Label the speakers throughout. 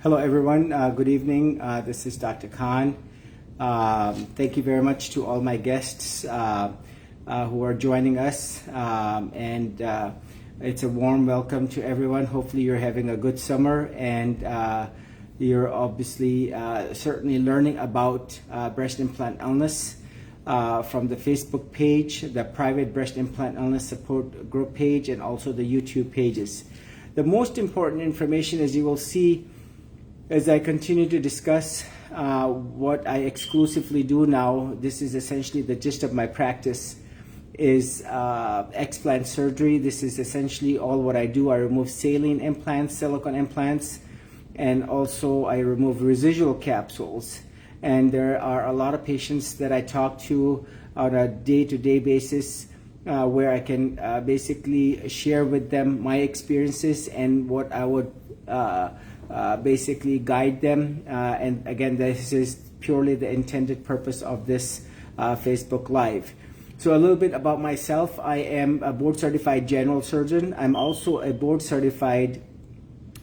Speaker 1: Hello everyone, good evening. This is Dr. Khan. Thank you very much to all my guests who are joining us, and it's a warm welcome to everyone. Hopefully you're having a good summer, and you're obviously certainly learning about breast implant illness from the Facebook page, the private breast implant illness support group page, and also the YouTube pages. The most important information, as you will see as I continue to discuss what I exclusively do now, this is essentially the gist of my practice, is explant surgery. This is essentially all what I do. I remove saline implants, silicone implants, and also I remove residual capsules. And there are a lot of patients that I talk to on a day-to-day basis where I can basically share with them my experiences and what I would basically guide them. And again, this is purely the intended purpose of this Facebook Live. So a little bit about myself. I am a board certified general surgeon. I'm also a board certified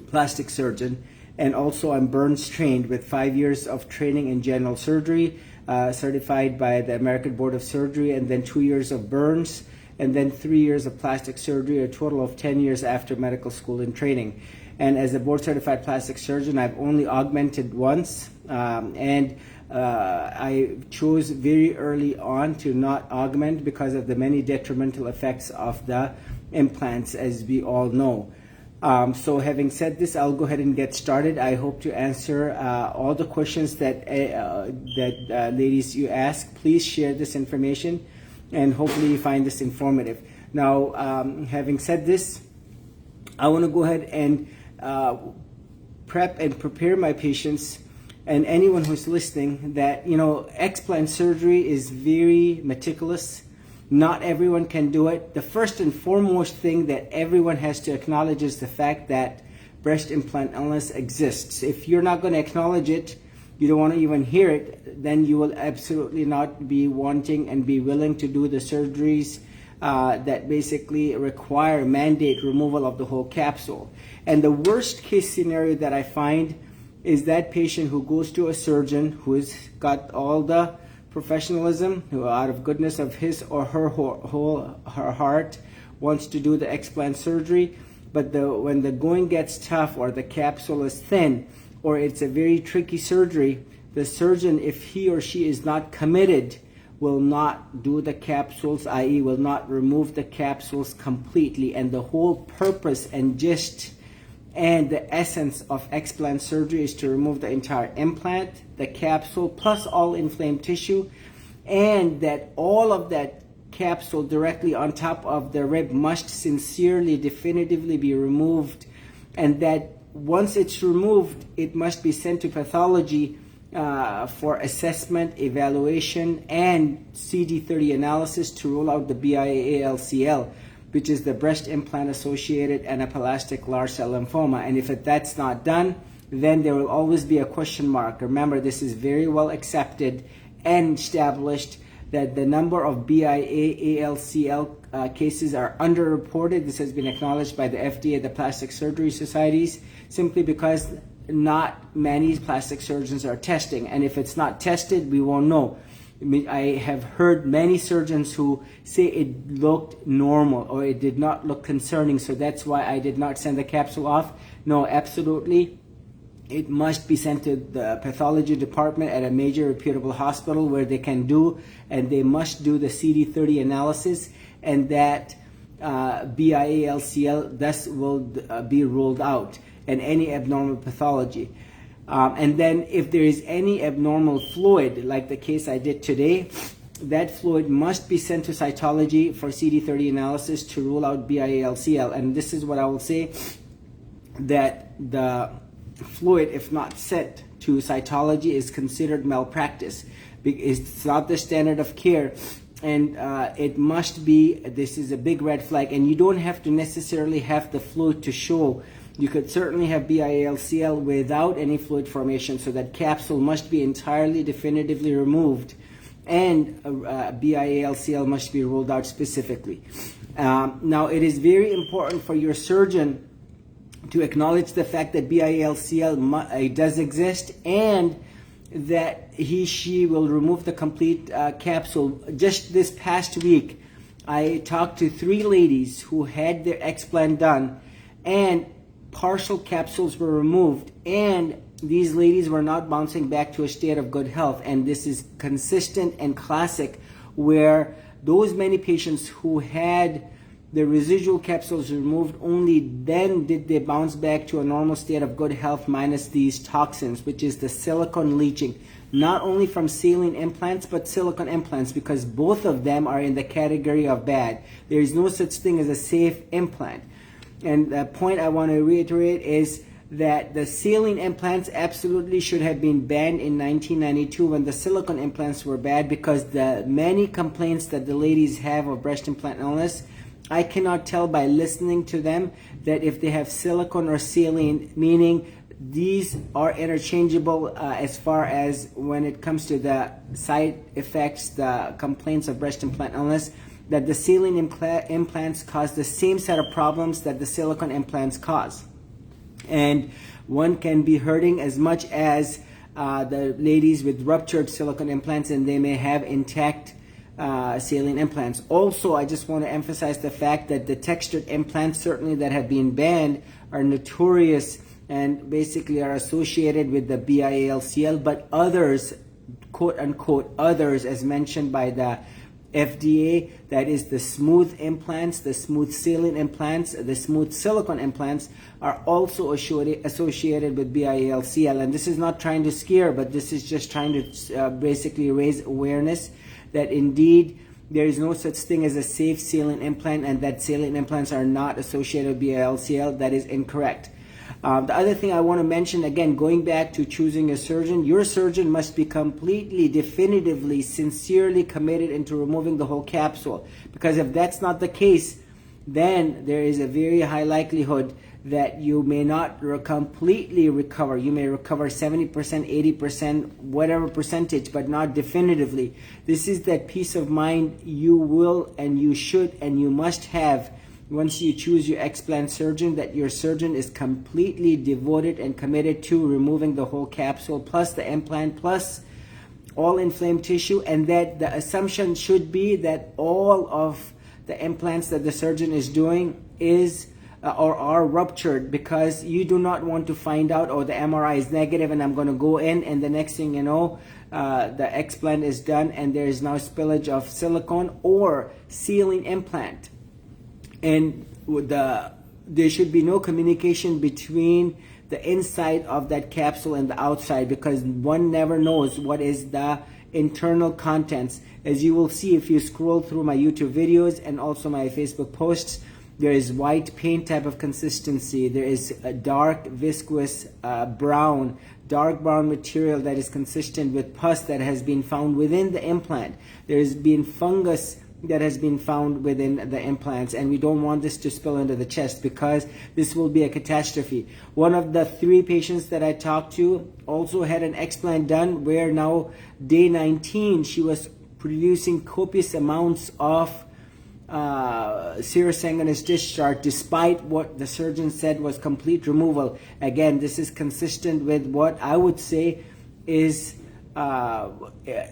Speaker 1: plastic surgeon, and also I'm burns trained with 5 years of training in general surgery, certified by the American Board of Surgery, and then 2 years of burns, and then 3 years of plastic surgery, a total of 10 years after medical school and training. And as a board certified plastic surgeon, I've only augmented once, and I chose very early on to not augment because of the many detrimental effects of the implants, as we all know. So having said this, I'll go ahead and get started. I hope to answer all the questions that ladies you ask. Please share this information, and hopefully you find this informative. Now, having said this, I want to go ahead and prep and prepare my patients and anyone who's listening that, you know, explant surgery is very meticulous. Not everyone can do it. The first and foremost thing that everyone has to acknowledge is the fact that breast implant illness exists. If you're not going to acknowledge it, you don't want to even hear it, then you will absolutely not be wanting and be willing to do the surgeries that basically require mandate removal of the whole capsule. And the worst case scenario that I find is that patient who goes to a surgeon who's got all the professionalism, who out of goodness of his or her heart wants to do the explant surgery, but when the going gets tough, or the capsule is thin, or it's a very tricky surgery, the surgeon, if he or she is not committed, will not do the capsules, i.e. will not remove the capsules completely. And the whole purpose and gist and the essence of explant surgery is to remove the entire implant, the capsule, plus all inflamed tissue, and that all of that capsule directly on top of the rib must sincerely, definitively be removed, and that once it's removed, it must be sent to pathology for assessment, evaluation, and CD30 analysis to rule out the BII ALCL, which is the breast implant associated anaplastic large cell lymphoma. And if that's not done, then there will always be a question mark. Remember, this is very well accepted and established that the number of BII ALCL cases are underreported. This has been acknowledged by the FDA, the plastic surgery societies, simply because not many plastic surgeons are testing. And if it's not tested, we won't know. I have heard many surgeons who say it looked normal or it did not look concerning, so that's why I did not send the capsule off. No, absolutely. It must be sent to the pathology department at a major reputable hospital where they can do, and they must do the CD30 analysis, and that BIALCL thus will be ruled out, and any abnormal pathology. And then if there is any abnormal fluid, like the case I did today, that fluid must be sent to cytology for CD30 analysis to rule out BIALCL. And this is what I will say, that the fluid, if not sent to cytology, is considered malpractice. It's not the standard of care, and it must be. This is a big red flag, and you don't have to necessarily have the fluid to show. You could certainly have BIALCL without any fluid formation, so that capsule must be entirely definitively removed, and BIALCL must be ruled out specifically. Now, it is very important for your surgeon to acknowledge the fact that BILCL does exist, and that she will remove the complete capsule. Just this past week, I talked to 3 ladies who had their explant done, and partial capsules were removed, and these ladies were not bouncing back to a state of good health. And this is consistent and classic, where those many patients who had the residual capsules removed, only then did they bounce back to a normal state of good health minus these toxins, which is the silicone leaching, not only from saline implants but silicone implants, because both of them are in the category of bad. There is no such thing as a safe implant. And the point I want to reiterate is that the saline implants absolutely should have been banned in 1992 when the silicone implants were bad, because the many complaints that the ladies have of breast implant illness, I cannot tell by listening to them that if they have silicone or saline, meaning these are interchangeable as far as when it comes to the side effects, the complaints of breast implant illness, that the saline implants cause the same set of problems that the silicone implants cause. And one can be hurting as much as the ladies with ruptured silicone implants, and they may have intact saline implants. Also, I just want to emphasize the fact that the textured implants, certainly that have been banned, are notorious and basically are associated with the BILCL, but others, quote unquote others, as mentioned by the FDA, that is the smooth implants, the smooth saline implants, the smooth silicone implants, are also associated with BILCL. And this is not trying to scare, but this is just trying to basically raise awareness that indeed there is no such thing as a safe saline implant, and that saline implants are not associated with BILCL. That is incorrect. The other thing I want to mention, again, going back to choosing a surgeon, your surgeon must be completely, definitively, sincerely committed into removing the whole capsule. Because if that's not the case, then there is a very high likelihood that you may not completely recover. You may recover 70%, 80%, whatever percentage, but not definitively. This is that peace of mind you will and you should and you must have once you choose your explant surgeon, that your surgeon is completely devoted and committed to removing the whole capsule, plus the implant, plus all inflamed tissue, and that the assumption should be that all of the implants that the surgeon is doing is or are ruptured, because you do not want to find out, oh, the MRI is negative and I'm going to go in, and the next thing you know, the explant is done and there is now spillage of silicone or saline implant. And there should be no communication between the inside of that capsule and the outside, because one never knows what is the internal contents. As you will see if you scroll through my YouTube videos and also my Facebook posts, there is white paint type of consistency. There is a dark viscous dark brown material that is consistent with pus that has been found within the implant. There has been fungus that has been found within the implants, and we don't want this to spill into the chest, because this will be a catastrophe. One of the 3 patients that I talked to also had an explant done, where now day 19 she was producing copious amounts of serosanguinous discharge, despite what the surgeon said was complete removal. Again, this is consistent with what I would say is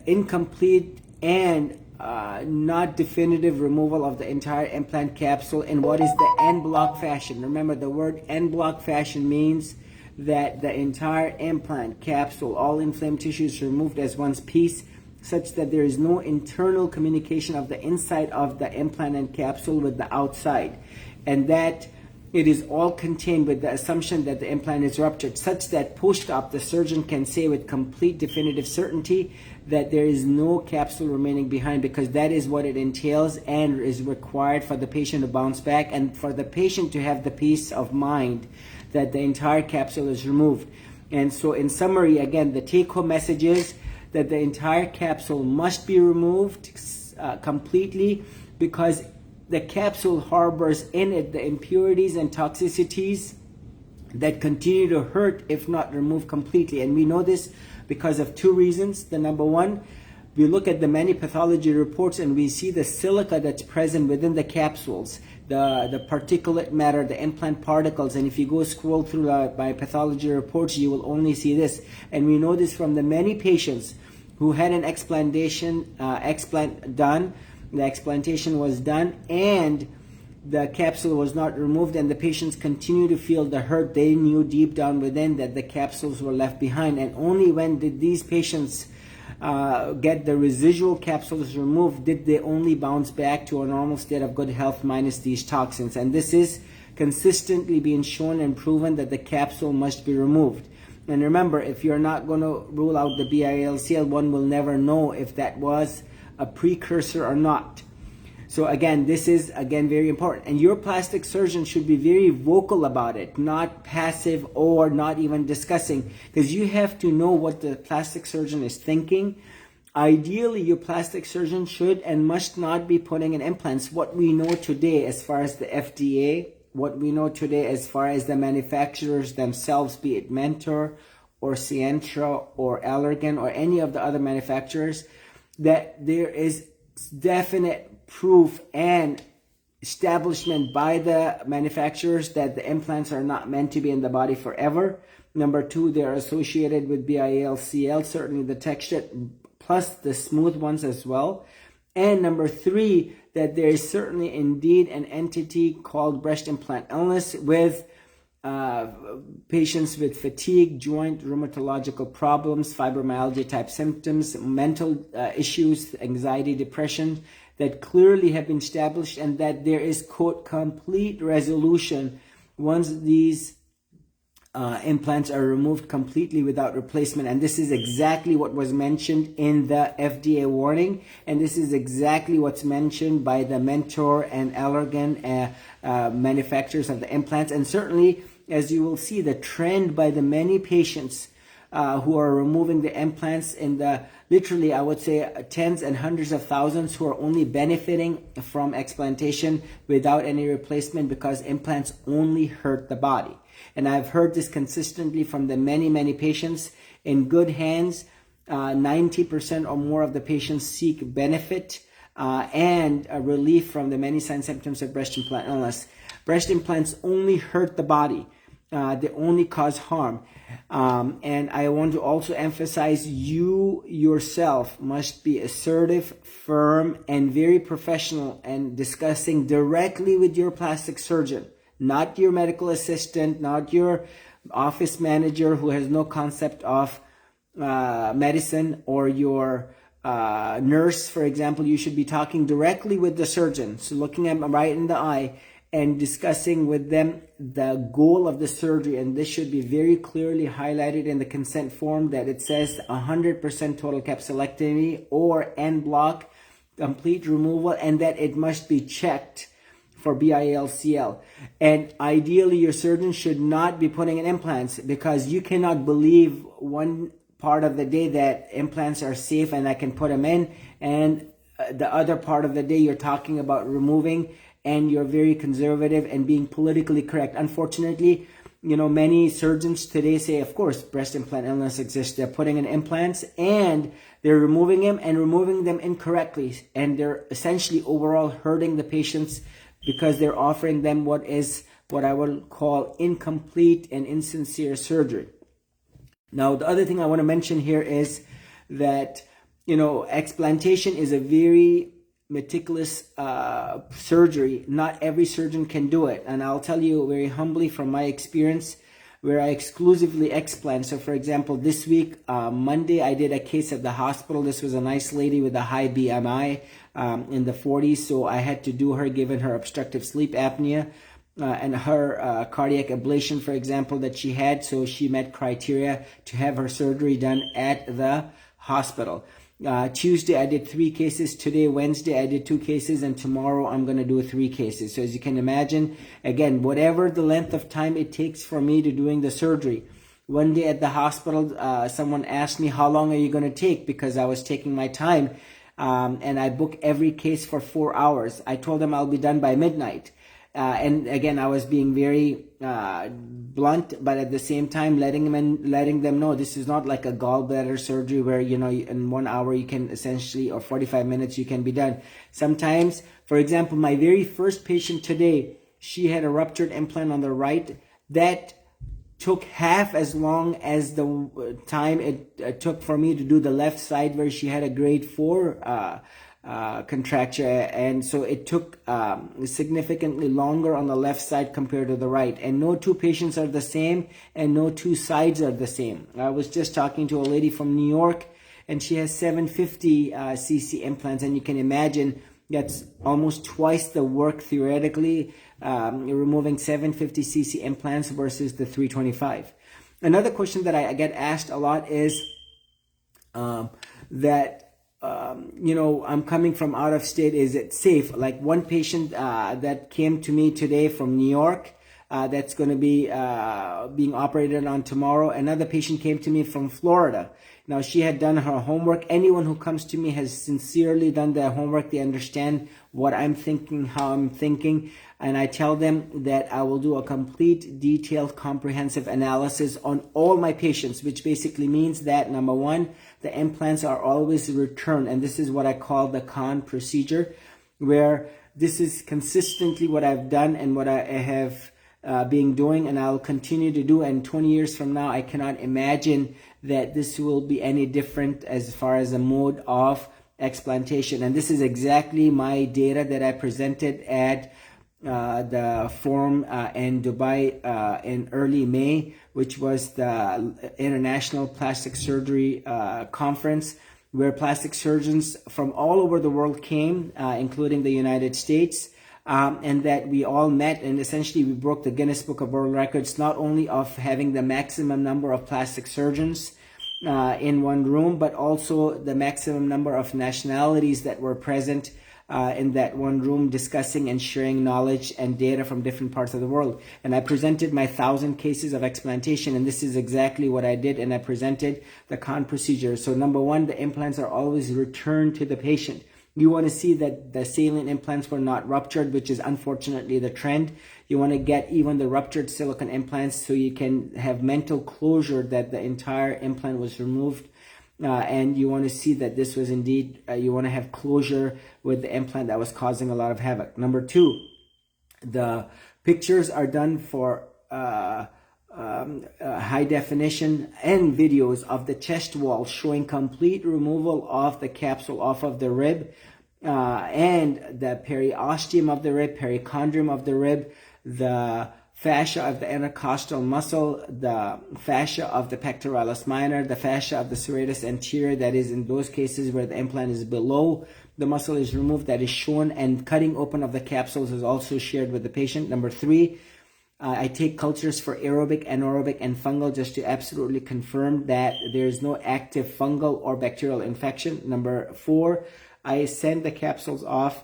Speaker 1: incomplete and not definitive removal of the entire implant capsule in what is the en bloc fashion. Remember, the word en bloc fashion means that the entire implant capsule, all inflamed tissue, is removed as one piece, such that there is no internal communication of the inside of the implant and capsule with the outside, and that it is all contained with the assumption that the implant is ruptured, such that post-op the surgeon can say with complete definitive certainty that there is no capsule remaining behind, because that is what it entails and is required for the patient to bounce back and for the patient to have the peace of mind that the entire capsule is removed. And so in summary, again, the take-home message is that the entire capsule must be removed completely, because the capsule harbors in it the impurities and toxicities that continue to hurt if not removed completely. And we know this because of 2 reasons. The number one, We look at the many pathology reports and we see the silica that's present within the capsules, the particulate matter, the implant particles. And if you go scroll through my pathology reports, you will only see this. And we know this from the many patients who had an explant done. The explantation was done and the capsule was not removed, and the patients continue to feel the hurt. They knew deep down within that the capsules were left behind, and only when did these patients get the residual capsules removed did they only bounce back to a normal state of good health minus these toxins. And this is consistently being shown and proven that the capsule must be removed. And remember, if you're not going to rule out the BILCL, one will never know if that was a precursor or not. So again, this is very important, and your plastic surgeon should be very vocal about it, not passive or not even discussing, because you have to know what the plastic surgeon is thinking. Ideally, your plastic surgeon should and must not be putting in implants. What we know today as far as the FDA, what we know today as far as the manufacturers themselves, be it Mentor or Sientra or Allergan or any of the other manufacturers, that there is definite proof and establishment by the manufacturers that the implants are not meant to be in the body forever. Number two, they are associated with BILCL, certainly the texture, plus the smooth ones as well. And number three, that there is certainly indeed an entity called breast implant illness with patients with fatigue, joint, rheumatological problems, fibromyalgia type symptoms, mental issues, anxiety, depression, that clearly have been established, and that there is, quote, complete resolution once these implants are removed completely without replacement. And this is exactly what was mentioned in the FDA warning, and this is exactly what's mentioned by the Mentor and Allergan manufacturers of the implants. And certainly, as you will see, the trend by the many patients who are removing the implants in the literally, I would say, tens and hundreds of thousands who are only benefiting from explantation without any replacement, because implants only hurt the body. And I've heard this consistently from the many patients. In good hands, 90% or more of the patients seek benefit and relief from the many signs and symptoms of breast implant illness. Breast implants only hurt the body. They only cause harm. And I want to also emphasize, you yourself must be assertive, firm, and very professional, and discussing directly with your plastic surgeon, not your medical assistant, not your office manager who has no concept of medicine, or your nurse, for example. You should be talking directly with the surgeon, so looking at them right in the eye and discussing with them the goal of the surgery. And this should be very clearly highlighted in the consent form, that it says 100% total capsulectomy or en bloc, complete removal, and that it must be checked for BILCL. And ideally, your surgeon should not be putting in implants, because you cannot believe one part of the day that implants are safe and I can put them in, and the other part of the day you're talking about removing, and you're very conservative and being politically correct. Unfortunately, many surgeons today say, of course, breast implant illness exists. They're putting in implants and they're removing them, and removing them incorrectly. And they're essentially overall hurting the patients, because they're offering them what I would call incomplete and insincere surgery. Now, the other thing I want to mention here is that, explantation is a very meticulous surgery. Not every surgeon can do it. And I'll tell you very humbly from my experience, where I exclusively explant. So for example, this week, Monday, I did a case at the hospital. This was a nice lady with a high BMI in the 40s. So I had to do her, given her obstructive sleep apnea and her cardiac ablation, for example, that she had. So she met criteria to have her surgery done at the hospital. Tuesday I did 3 cases. Today, Wednesday, I did 2 cases, and tomorrow I'm going to do 3 cases. So as you can imagine, again, whatever the length of time it takes for me to doing the surgery. One day at the hospital, someone asked me, how long are you going to take? Because I was taking my time, and I book every case for 4 hours. I told them I'll be done by midnight. And again, I was being very blunt, but at the same time letting them know this is not like a gallbladder surgery where, you know, in 1 hour you can essentially, or 45 minutes you can be done. Sometimes, for example, my very first patient today, she had a ruptured implant on the right that took half as long as the time it took for me to do the left side, where she had a grade 4 contracture, and so it took significantly longer on the left side compared to the right. And no two patients are the same, and no two sides are the same. I was just talking to a lady from New York, and she has 750 cc implants, and you can imagine that's almost twice the work theoretically, removing 750 cc implants versus the 325. Another question that I get asked a lot is you know, I'm coming from out of state, is it safe? Like one patient that came to me today from New York, that's going to be being operated on tomorrow. Another patient came to me from Florida. Now, she had done her homework. Anyone who comes to me has sincerely done their homework. They understand what I'm thinking, how I'm thinking. And I tell them that I will do a complete, detailed, comprehensive analysis on all my patients, which basically means that, number one, the implants are always returned. And this is what I call the Khan procedure, where this is consistently what I've done and what I have been doing, and I'll continue to do. And 20 years from now, I cannot imagine that this will be any different as far as a mode of explantation. And this is exactly my data that I presented at the forum in Dubai in early May, which was the International Plastic Surgery Conference, where plastic surgeons from all over the world came, including the United States. And that we all met, and essentially we broke the Guinness Book of World Records, not only of having the maximum number of plastic surgeons in one room, but also the maximum number of nationalities that were present in that one room, discussing and sharing knowledge and data from different parts of the world. And I presented my 1,000 cases of explantation, and this is exactly what I did, and I presented the Khan procedure. So number one, the implants are always returned to the patient. You want to see that the saline implants were not ruptured, which is unfortunately the trend. You want to get even the ruptured silicone implants so you can have mental closure that the entire implant was removed. And you want to see that this was indeed, you want to have closure with the implant that was causing a lot of havoc. Number two, the pictures are done for high definition and videos of the chest wall showing complete removal of the capsule off of the rib, and the periosteum of the rib, perichondrium of the rib, the fascia of the intercostal muscle, the fascia of the pectoralis minor, the fascia of the serratus anterior, that is in those cases where the implant is below the muscle is removed, that is shown, and cutting open of the capsules is also shared with the patient. Number three, I take cultures for aerobic, anaerobic, and fungal just to absolutely confirm that there is no active fungal or bacterial infection. Number four, I send the capsules off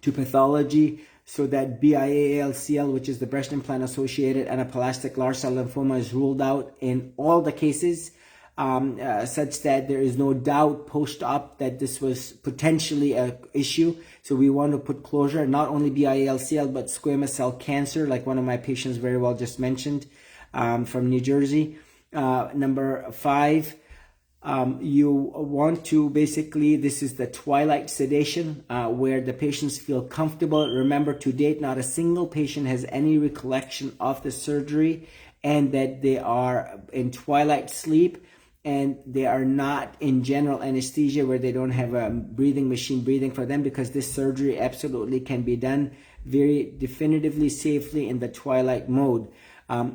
Speaker 1: to pathology so that BII, which is the breast implant associated anaplastic large cell lymphoma, is ruled out in all the cases, such that there is no doubt post-op that this was potentially an issue. So we want to put closure, not only BIALCL, but squamous cell cancer, like one of my patients very well just mentioned from New Jersey. Number five, you want to basically, this is the twilight sedation, where the patients feel comfortable. Remember, to date, not a single patient has any recollection of the surgery, and that they are in twilight sleep, and they are not in general anesthesia where they don't have a breathing machine breathing for them, because this surgery absolutely can be done very definitively, safely in the twilight mode,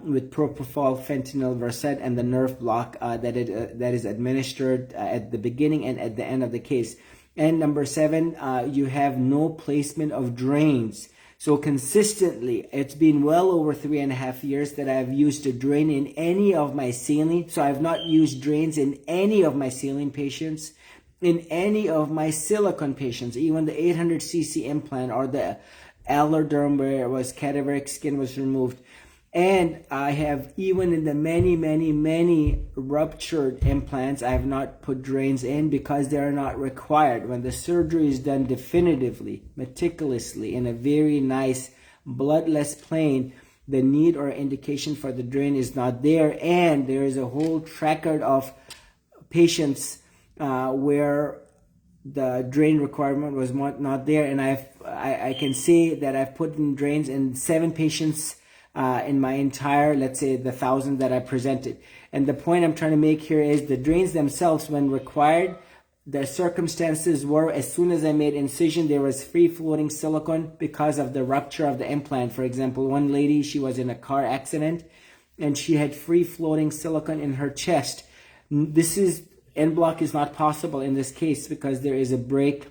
Speaker 1: with propofol, fentanyl, Versed, and the nerve block that is administered at the beginning and at the end of the case. And number seven, you have no placement of drains. So consistently, it's been well over 3.5 years that I've used a drain in any of my saline. So I've not used drains in any of my saline patients, in any of my silicone patients, even the 800 cc implant or the alloderm where it was cadaveric skin was removed. And I have, even in the many ruptured implants, I have not put drains in because they are not required. When the surgery is done definitively, meticulously, in a very nice bloodless plane, the need or indication for the drain is not there, and there is a whole record of patients where the drain requirement was not there, and I can say that I've put in drains in 7 patients in my entire, let's say, the 1,000 that I presented. And the point I'm trying to make here is the drains themselves, when required, the circumstances were, as soon as I made incision, there was free-floating silicone because of the rupture of the implant. For example, one lady, she was in a car accident and she had free-floating silicone in her chest. This is, en bloc is not possible in this case because there is a break.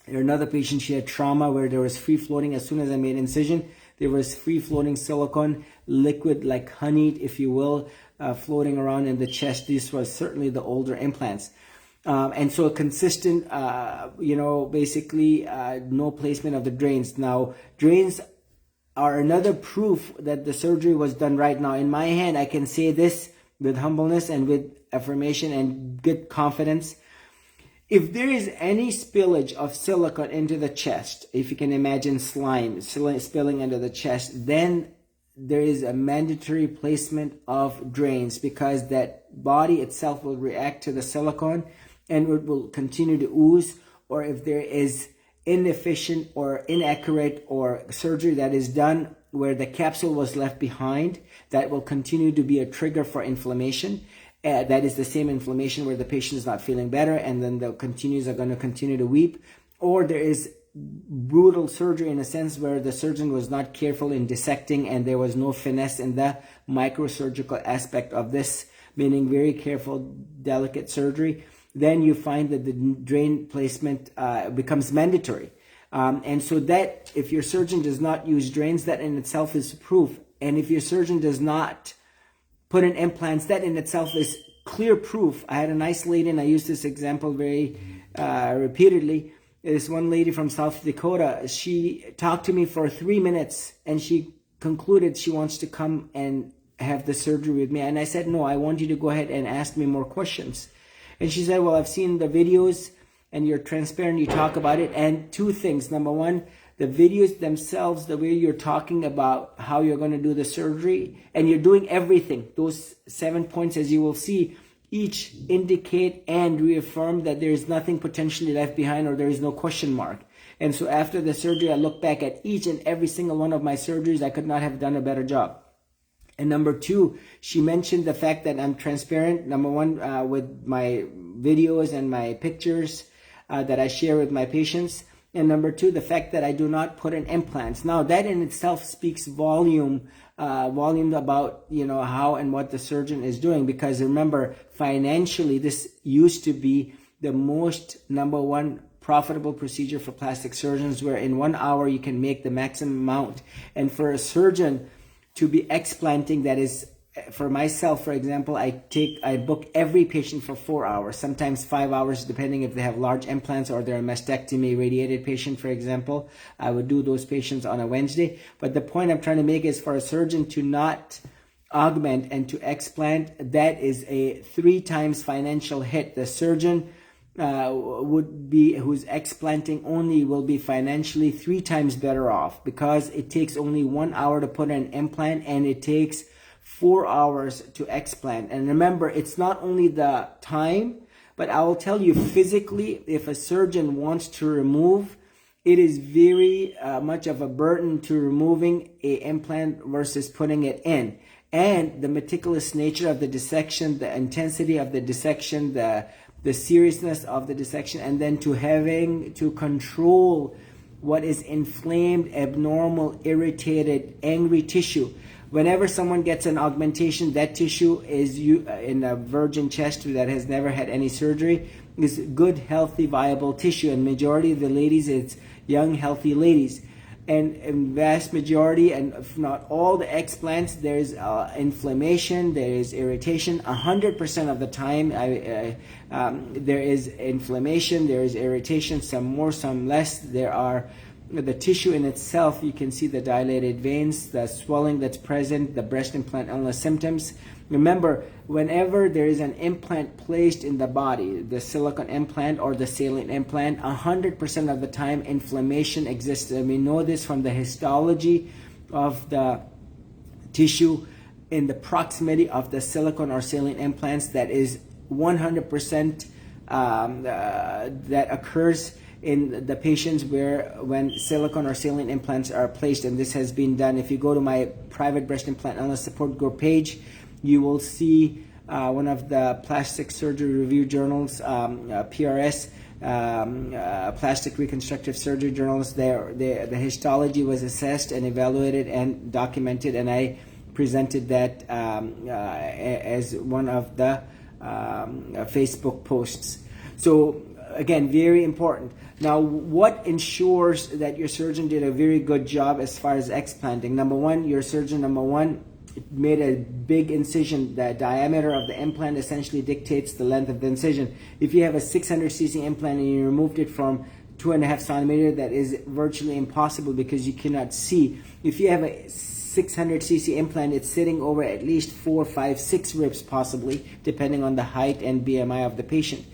Speaker 1: Another patient, she had trauma where there was free-floating. As soon as I made incision, there was free-floating silicone, liquid like honeyed, if you will, floating around in the chest. This was certainly the older implants. And so consistent, basically no placement of the drains. Now, drains are another proof that the surgery was done right. Now, in my hand, I can say this with humbleness and with affirmation and good confidence. If there is any spillage of silicone into the chest, if you can imagine slime spilling into the chest, then there is a mandatory placement of drains, because that body itself will react to the silicone and it will continue to ooze. Or if there is inefficient or inaccurate or surgery that is done where the capsule was left behind, that will continue to be a trigger for inflammation. That is the same inflammation where the patient is not feeling better, and then the continues are going to continue to weep. Or there is brutal surgery in a sense where the surgeon was not careful in dissecting and there was no finesse in the microsurgical aspect of this, meaning very careful, delicate surgery. Then you find that the drain placement becomes mandatory. And so that if your surgeon does not use drains, that in itself is proof. And if your surgeon does not put in implants, that in itself is clear proof. I had a nice lady, and I use this example very repeatedly. This one lady from South Dakota, she talked to me for 3 minutes and she concluded she wants to come and have the surgery with me. And I said, no, I want you to go ahead and ask me more questions. And she said, well, I've seen the videos and you're transparent, you talk about it. And 2 things. Number one, the videos themselves, the way you're talking about how you're going to do the surgery, and you're doing everything. Those 7 points, as you will see, each indicate and reaffirm that there is nothing potentially left behind, or there is no question mark. And so after the surgery, I look back at each and every single one of my surgeries. I could not have done a better job. And number 2, she mentioned the fact that I'm transparent, number 1, with my videos and my pictures that I share with my patients. And number 2, the fact that I do not put in implants. Now, that in itself speaks volume about, how and what the surgeon is doing. Because remember, financially, this used to be the most number 1 profitable procedure for plastic surgeons, where in 1 hour you can make the maximum amount. And for a surgeon to be explanting, that is, for myself, for example, I book every patient for 4 hours, sometimes 5 hours, depending if they have large implants or they're a mastectomy radiated patient, for example. I would do those patients on a Wednesday. But the point I'm trying to make is for a surgeon to not augment and to explant, that is a 3 times financial hit. The surgeon who's explanting only will be financially 3 times better off, because it takes only 1 hour to put an implant and it takes 4 hours to explant. And remember, it's not only the time, but I will tell you physically, if a surgeon wants to remove, it is very much of a burden to removing an implant versus putting it in. And the meticulous nature of the dissection, the intensity of the dissection, the seriousness of the dissection, and then to having to control what is inflamed, abnormal, irritated, angry tissue. Whenever someone gets an augmentation, that tissue is in a virgin chest that has never had any surgery, is good, healthy, viable tissue. And majority of the ladies, it's young, healthy ladies. And in vast majority, and if not all the explants, there's inflammation, there is irritation. 100% of the time, there is inflammation, there is irritation, some more, some less. There are the tissue in itself, you can see the dilated veins, the swelling that's present, the breast implant illness symptoms. Remember, whenever there is an implant placed in the body, the silicone implant or the saline implant, 100% of the time inflammation exists. And we know this from the histology of the tissue in the proximity of the silicone or saline implants. That is 100% that occurs in the patients when silicone or saline implants are placed. And this has been done. If you go to my private breast implant illness support group page, you will see one of the plastic surgery review journals, PRS, plastic reconstructive surgery journals. The histology was assessed and evaluated and documented, and I presented that as one of the Facebook posts. So again, very important. Now, what ensures that your surgeon did a very good job as far as explanting? Number one, your surgeon, made a big incision. The diameter of the implant essentially dictates the length of the incision. If you have a 600cc implant and you removed it from 2.5 centimeters, that is virtually impossible because you cannot see. If you have a 600cc implant, it's sitting over at least 4, 5, 6 ribs possibly, depending on the height and BMI of the patient.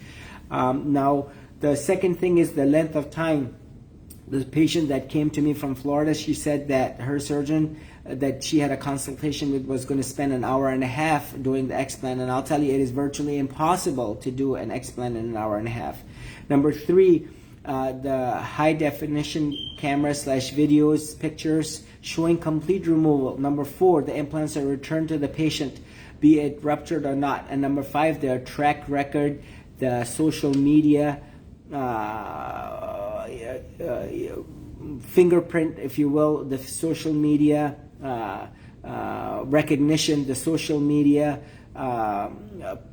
Speaker 1: Now, the second thing is the length of time. The patient that came to me from Florida, she said that her surgeon that she had a consultation with was going to spend an hour and a half doing the explant, and I'll tell you, it is virtually impossible to do an explant in an hour and a half. Number three, the high definition camera / videos, pictures showing complete removal. Number four, the implants are returned to the patient, be it ruptured or not. And number five, their track record, the social media, fingerprint, if you will, the social media recognition, the social media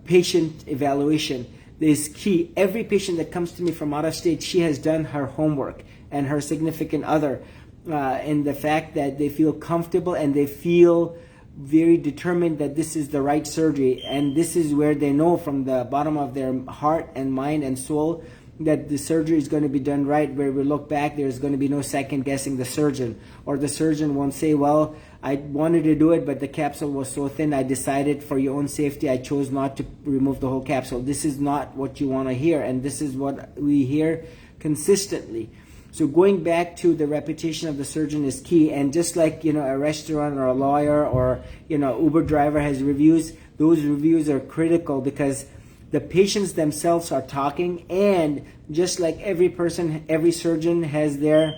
Speaker 1: patient evaluation is key. Every patient that comes to me from out of state, she has done her homework, and her significant other, in the fact that they feel comfortable and they feel very determined that this is the right surgery, and this is where they know from the bottom of their heart and mind and soul that the surgery is going to be done right, where we look back, there's going to be no second guessing the surgeon, or the surgeon won't say, well, I wanted to do it, but the capsule was so thin, I decided for your own safety, I chose not to remove the whole capsule. This is not what you want to hear, and this is what we hear consistently. So going back to the reputation of the surgeon is key, and just like, a restaurant or a lawyer or, Uber driver has reviews, those reviews are critical because the patients themselves are talking, and just like every person, every surgeon has their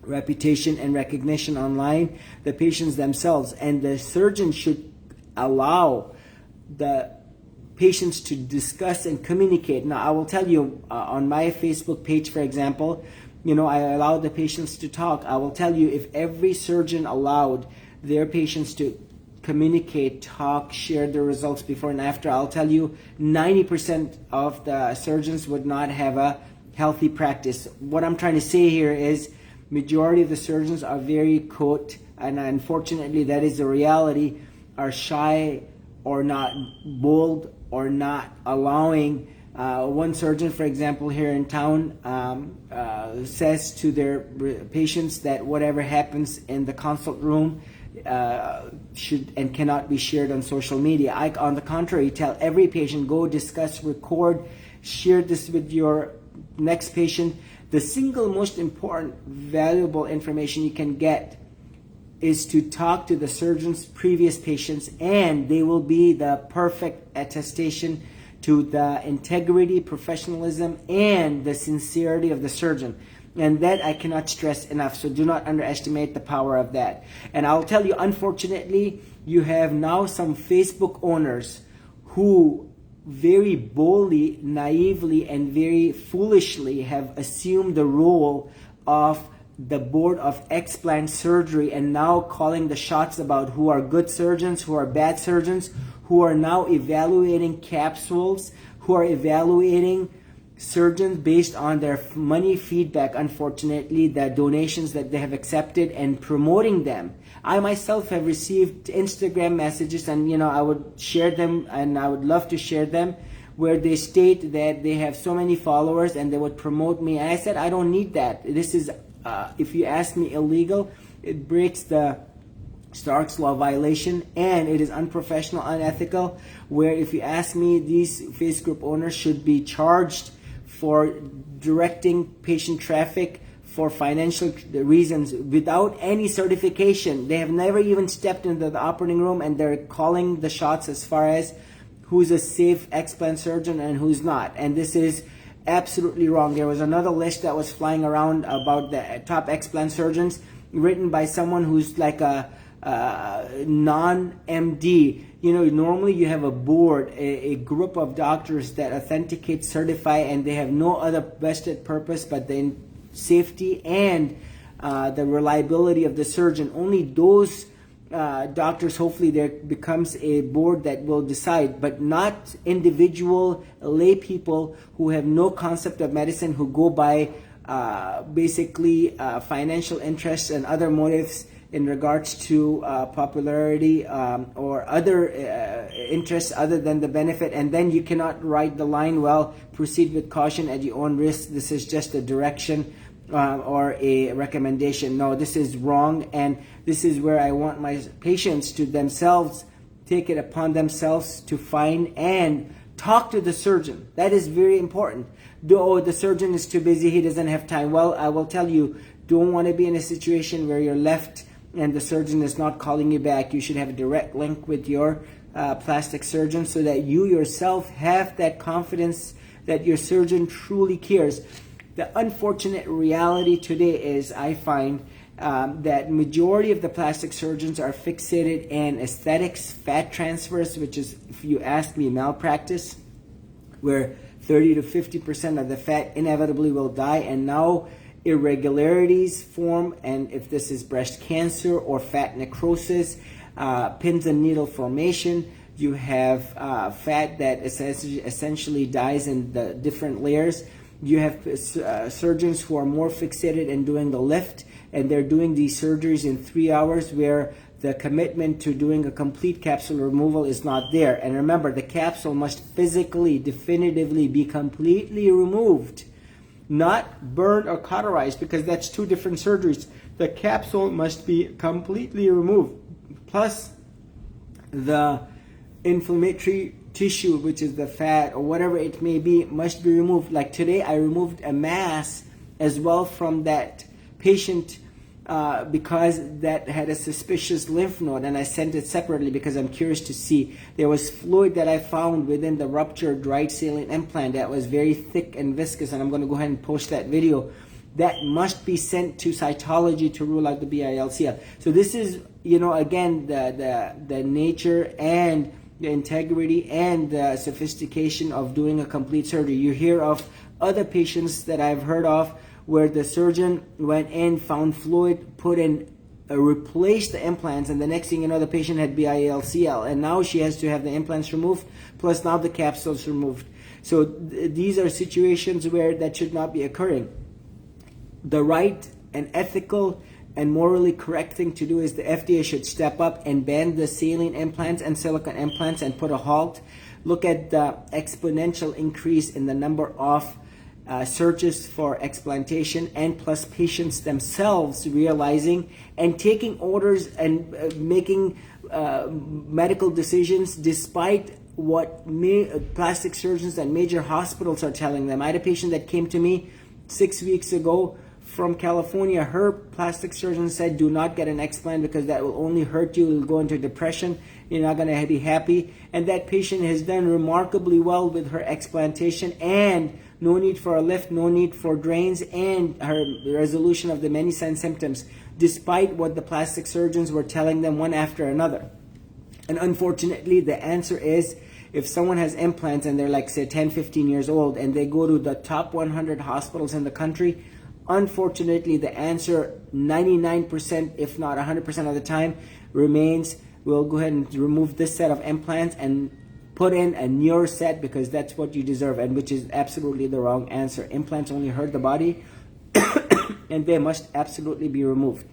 Speaker 1: reputation and recognition online, the patients themselves, and the surgeon should allow the patients to discuss and communicate. Now, I will tell you, on my Facebook page, for example, I allow the patients to talk. I will tell you, if every surgeon allowed their patients to communicate, talk, share the results before and after, I'll tell you 90% of the surgeons would not have a healthy practice. What I'm trying to say here is majority of the surgeons are very and unfortunately that is the reality, are shy or not bold or not allowing. One surgeon, for example, here in town says to their patients that whatever happens in the consult room should and cannot be shared on social media. I, on the contrary, tell every patient, go discuss, record, share this with your next patient. The single most important, valuable information you can get is to talk to the surgeon's previous patients, and they will be the perfect attestation to the integrity, professionalism, and the sincerity of the surgeon. And that I cannot stress enough, so do not underestimate the power of that. And I'll tell you, unfortunately, you have now some Facebook owners who very boldly, naively, and very foolishly have assumed the role of the board of explant surgery, and now calling the shots about who are good surgeons, who are bad surgeons, who are now evaluating capsules, who are evaluating surgeons based on their money feedback, unfortunately, the donations that they have accepted, and promoting them. I myself have received Instagram messages, and I would share them, and I would love to share them, where they state that they have so many followers and they would promote me. And I said, I don't need that. This is, if you ask me, illegal. It breaks the Stark's Law violation, and it is unprofessional, unethical, where if you ask me, these face group owners should be charged for directing patient traffic for financial reasons without any certification. They have never even stepped into the operating room, and they're calling the shots as far as who's a safe explant surgeon and who's not. And this is absolutely wrong. There was another list that was flying around about the top explant surgeons, written by someone who's like a non-MD. You know, normally you have a board, a group of doctors that authenticate, certify, and they have no other vested purpose but the safety and the reliability of the surgeon. Only those doctors, hopefully there becomes a board that will decide, but not individual lay people who have no concept of medicine, who go by basically financial interests and other motives in regards to popularity or other interests other than the benefit. And then you cannot write the line, well, proceed with caution at your own risk. This is just a direction or a recommendation. No, this is wrong, and this is where I want my patients to themselves take it upon themselves to find and talk to the surgeon. That is very important. Oh, the surgeon is too busy, he doesn't have time. Well, I will tell you, don't want to be in a situation where you're left and the surgeon is not calling you back. You should have a direct link with your plastic surgeon so that you yourself have that confidence that your surgeon truly cares. The unfortunate reality today is, I find that majority of the plastic surgeons are fixated in aesthetics, fat transfers, which is, if you ask me, malpractice, where 30 to 50% of the fat inevitably will die, and now irregularities form, and if this is breast cancer or fat necrosis, pins and needle formation, you have fat that essentially dies in the different layers. You have surgeons who are more fixated in doing the lift, and they're doing these surgeries in 3 hours, where the commitment to doing a complete capsule removal is not there. And remember, the capsule must physically, definitively be completely removed, not burned or cauterized, because that's two different surgeries. The capsule must be completely removed, plus the inflammatory tissue, which is the fat or whatever it may be, must be removed. Like today, I removed a mass as well from that patient because that had a suspicious lymph node, and I sent it separately because I'm curious to see. There was fluid that I found within the ruptured right saline implant that was very thick and viscous, and I'm going to go ahead and post that video. That must be sent to cytology to rule out the BILCL. So this is, you know, again, the nature and the integrity and the sophistication of doing a complete surgery. You hear of other patients that I've heard of where the surgeon went in, found fluid, put in, replaced the implants, and the next thing you know, the patient had BILCL, and now she has to have the implants removed, plus now the capsules removed. So these are situations where that should not be occurring. The right and ethical and morally correct thing to do is the FDA should step up and ban the saline implants and silicone implants and put a halt. Look at the exponential increase in the number of searches for explantation, and plus patients themselves realizing and taking orders and making medical decisions despite what plastic surgeons and major hospitals are telling them. I had a patient that came to me 6 weeks ago from California. Her plastic surgeon said, do not get an explant because that will only hurt you. You'll go into depression. You're not going to be happy. And that patient has done remarkably well with her explantation, and no need for a lift, no need for drains, and her resolution of the many signs symptoms, despite what the plastic surgeons were telling them one after another. And unfortunately, the answer is, if someone has implants and they're like, say, 10, 15 years old, and they go to the top 100 hospitals in the country, unfortunately, the answer 99%, if not 100% of the time, remains, we'll go ahead and remove this set of implants and put in a newer set because that's what you deserve, and which is absolutely the wrong answer. Implants only hurt the body and they must absolutely be removed.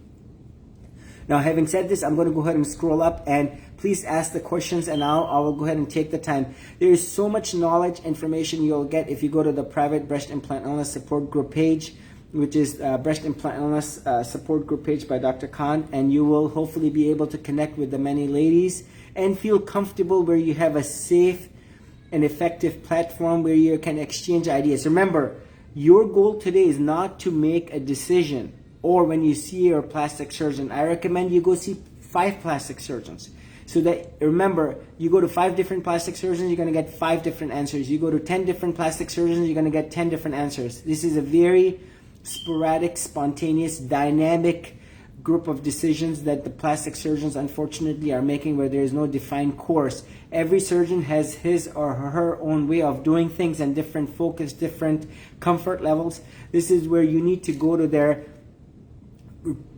Speaker 1: Now, having said this, I'm going to go ahead and scroll up, and please ask the questions, and I will go ahead and take the time. There is so much knowledge, information you'll get if you go to the private breast implant illness support group page. which is Breast Implant Illness Support Group page by Dr. Khan, and you will hopefully be able to connect with the many ladies and feel comfortable where you have a safe and effective platform where you can exchange ideas. Remember, your goal today is not to make a decision, or when you see your plastic surgeon, I recommend you go see 5 plastic surgeons. So that, remember, you go to 5 different plastic surgeons, you're going to get 5 different answers. You go to 10 different plastic surgeons, you're going to get 10 different answers. This is a very sporadic, spontaneous, dynamic group of decisions that the plastic surgeons unfortunately are making, where there is no defined course. Every surgeon has his or her own way of doing things and different focus, different comfort levels. This is where you need to go to their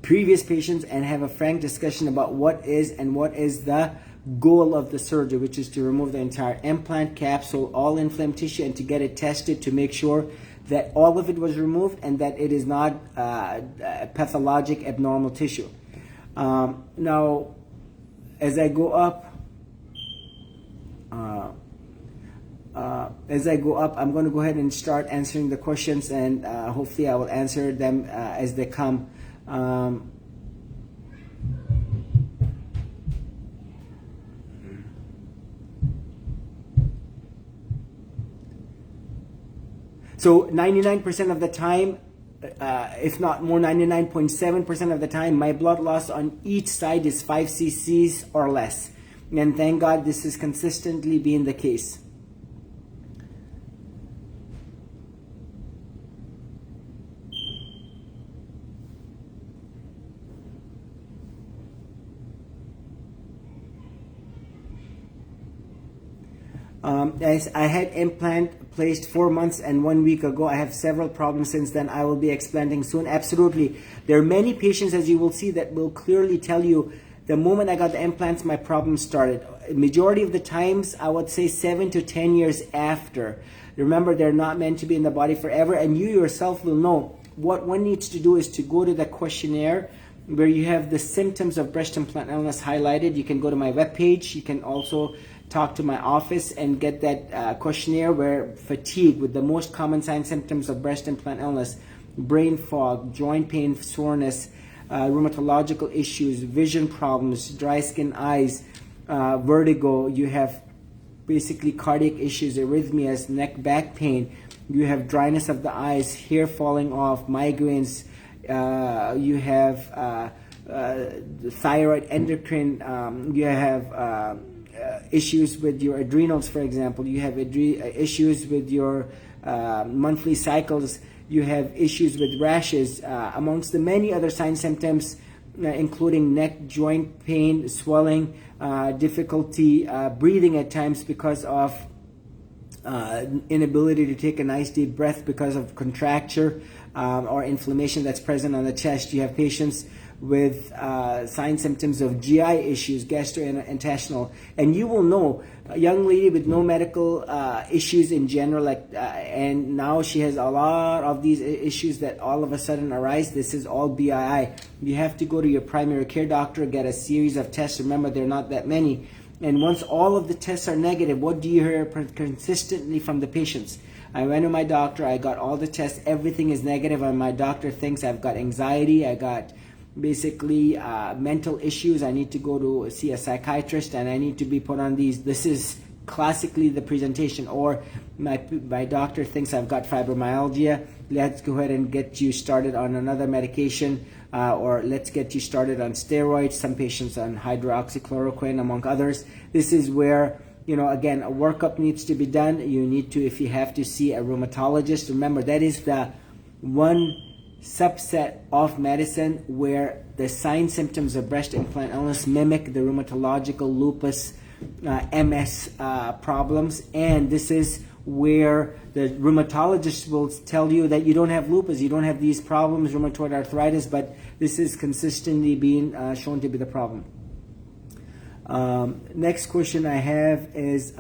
Speaker 1: previous patients and have a frank discussion about what is the goal of the surgery, which is to remove the entire implant, capsule, all inflamed tissue, and to get it tested to make sure that all of it was removed and that it is not pathologic abnormal tissue. Now, as I go up, I'm going to go ahead and start answering the questions, and hopefully I will answer them as they come. So 99% of the time, if not more, 99.7% of the time, my blood loss on each side is 5 cc's or less. And thank God this has consistently been the case. As I had implant placed 4 months and 1 week ago. I have several problems since then. I will be explanting soon. Absolutely. There are many patients, as you will see, that will clearly tell you the moment I got the implants, my problems started. Majority of the times, I would say 7 to 10 years after. Remember, they're not meant to be in the body forever, and you yourself will know. What one needs to do is to go to the questionnaire where you have the symptoms of breast implant illness highlighted. You can go to my webpage. You can also talk to my office and get that questionnaire, where fatigue with the most common signs, symptoms of breast implant illness, brain fog, joint pain, soreness, rheumatological issues, vision problems, dry skin eyes, vertigo, you have basically cardiac issues, arrhythmias, neck, back pain, you have dryness of the eyes, hair falling off, migraines, you have thyroid, endocrine, you have issues with your adrenals, for example, you have issues with your monthly cycles, you have issues with rashes, amongst the many other signs, symptoms, including neck, joint pain, swelling, difficulty breathing at times because of inability to take a nice deep breath because of contracture or inflammation that's present on the chest. You have patients with signs, symptoms of GI issues, gastrointestinal, and you will know a young lady with no medical issues in general, and now she has a lot of these issues that all of a sudden arise. This is all BII. You have to go to your primary care doctor, get a series of tests. Remember, there are not that many. And once all of the tests are negative, what do you hear consistently from the patients? I went to my doctor, I got all the tests, everything is negative, and my doctor thinks I've got anxiety, I got basically mental issues, I need to go to see a psychiatrist, and I need to be put on these. This is classically the presentation. Or my doctor thinks I've got fibromyalgia, let's go ahead and get you started on another medication, or let's get you started on steroids, some patients on hydroxychloroquine, among others. This is where, you know, again, a workup needs to be done. You need to, if you have to see a rheumatologist, remember that is the one subset of medicine where the signs, symptoms of breast implant illness mimic the rheumatological lupus, MS problems, and this is where the rheumatologist will tell you that you don't have lupus, you don't have these problems, rheumatoid arthritis, but this is consistently being shown to be the problem. Next question I have is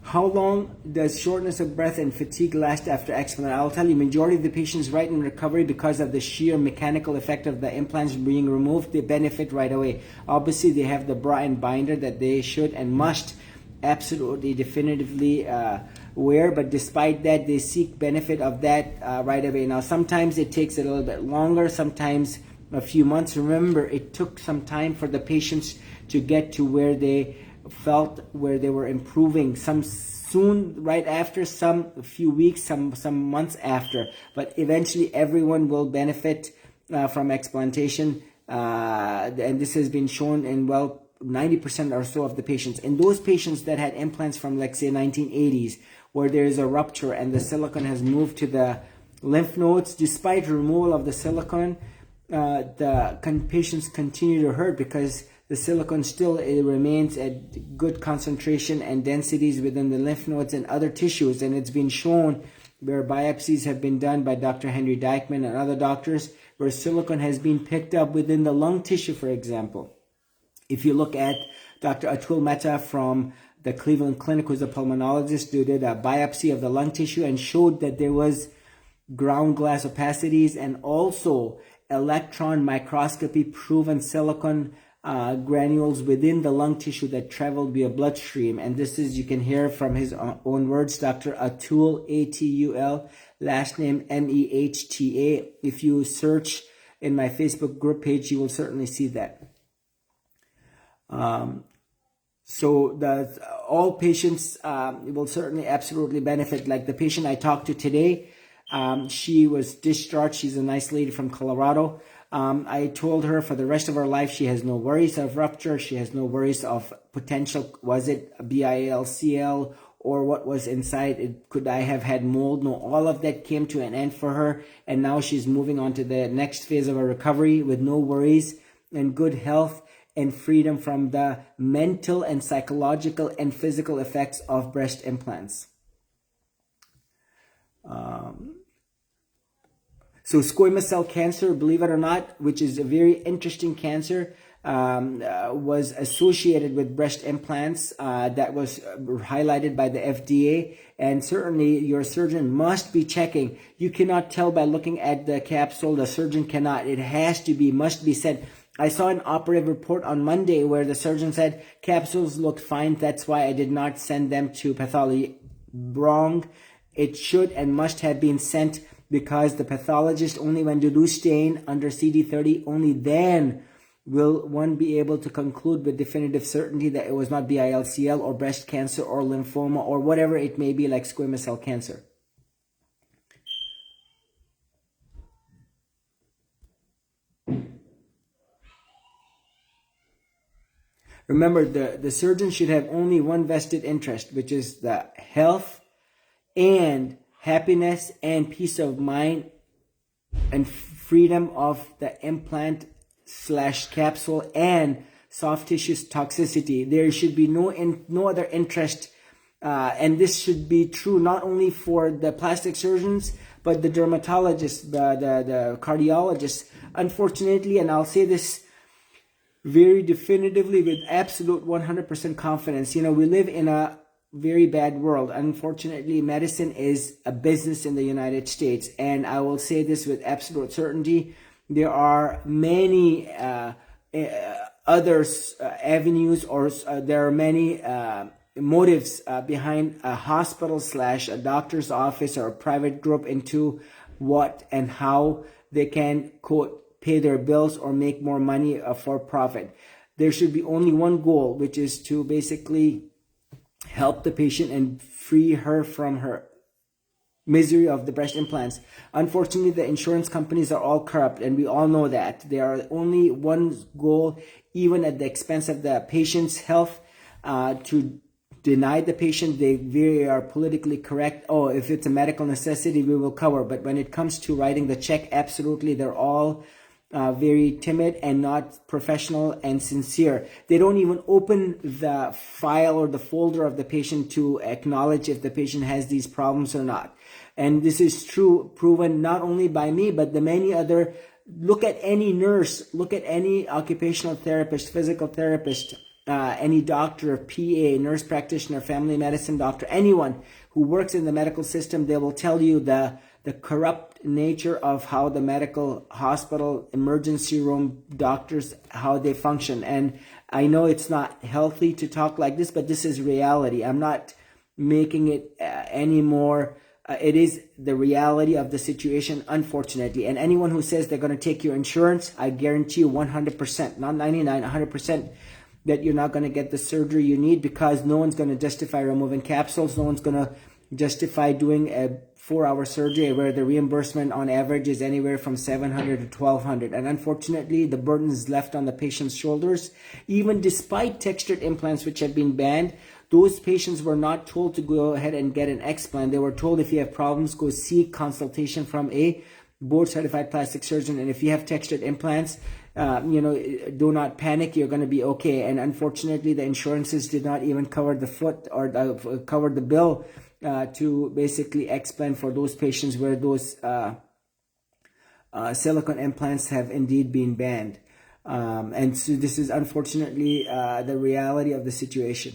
Speaker 1: How long does shortness of breath and fatigue last after explant? I'll tell you, majority of the patients right in recovery, because of the sheer mechanical effect of the implants being removed, they benefit right away. Obviously, they have the bra and binder that they should and must absolutely definitively wear, but despite that, they seek benefit of that right away. Now, sometimes it takes a little bit longer, sometimes a few months. Remember, it took some time for the patients to get to where they felt where they were improving, some soon right after, some a few weeks, some months after, but eventually everyone will benefit from explantation, and this has been shown in 90% or so of the patients. And those patients that had implants from, let's say, 1980s, where there is a rupture and the silicone has moved to the lymph nodes, despite removal of the silicone, the patients continue to hurt because the silicone still remains at good concentration and densities within the lymph nodes and other tissues. And it's been shown where biopsies have been done by Dr. Henry Dykman and other doctors, where silicone has been picked up within the lung tissue, for example. If you look at Dr. Atul Mehta from the Cleveland Clinic, who's a pulmonologist, who did a biopsy of the lung tissue and showed that there was ground glass opacities and also electron microscopy proven silicone granules within the lung tissue that traveled via bloodstream. And this is, you can hear from his own words, Dr. Atul, A-T-U-L, last name M-E-H-T-A. If you search in my Facebook group page, you will certainly see that. So all patients will certainly absolutely benefit. Like the patient I talked to today, she was discharged. She's a nice lady from Colorado. I told her for the rest of her life, she has no worries of rupture. She has no worries of potential, was it a BII-LCL or what was inside? Could I have had mold? No, all of that came to an end for her. And now she's moving on to the next phase of her recovery with no worries and good health and freedom from the mental and psychological and physical effects of breast implants. So squamous cell cancer, believe it or not, which is a very interesting cancer, was associated with breast implants. That was highlighted by the FDA. And certainly your surgeon must be checking. You cannot tell by looking at the capsule. The surgeon cannot. It has to be, must be said. I saw an operative report on Monday where the surgeon said capsules looked fine. That's why I did not send them to pathology. Wrong. It should and must have been sent, because the pathologist, only when they do stain under CD30, only then will one be able to conclude with definitive certainty that it was not BILCL or breast cancer or lymphoma or whatever it may be, like squamous cell cancer. Remember, the surgeon should have only one vested interest, which is the health and happiness and peace of mind and freedom of the implant / capsule and soft tissue toxicity. There should be no other interest, and this should be true not only for the plastic surgeons, but the dermatologists, the cardiologists. Unfortunately, and I'll say this very definitively with absolute 100% confidence, we live in a very bad world. Unfortunately, medicine is a business in the United States, and I will say this with absolute certainty. There are many other avenues, or there are many motives behind a hospital / a doctor's office or a private group into what and how they can, quote, pay their bills or make more money for profit. There should be only one goal, which is to basically help the patient and free her from her misery of the breast implants. Unfortunately, the insurance companies are all corrupt, and we all know that. There are only one goal, even at the expense of the patient's health, to deny the patient. They are politically correct. Oh, if it's a medical necessity, we will cover. But when it comes to writing the check, absolutely, they're all very timid and not professional and sincere. They don't even open the file or the folder of the patient to acknowledge if the patient has these problems or not. And this is true, proven not only by me, but the many other. Look at any nurse, look at any occupational therapist, physical therapist, any doctor, PA, nurse practitioner, family medicine doctor, anyone who works in the medical system, they will tell you the corrupt nature of how the medical hospital emergency room doctors, how they function. And I know it's not healthy to talk like this, but this is reality. I'm not making it any more. It is the reality of the situation, unfortunately. And anyone who says they're going to take your insurance, I guarantee you 100%, not 99, 100%, that you're not going to get the surgery you need, because no one's going to justify removing capsules. No one's going to justify doing a 4-hour surgery where the reimbursement on average is anywhere from $700 to $1,200. And unfortunately, the burden is left on the patient's shoulders. Even despite textured implants, which have been banned, those patients were not told to go ahead and get an explant. They were told, if you have problems, go seek consultation from a board-certified plastic surgeon. And if you have textured implants, do not panic, you're going to be okay. And unfortunately, the insurances did not even cover the cover the bill to basically explant for those patients where those silicone implants have indeed been banned. And so this is unfortunately the reality of the situation.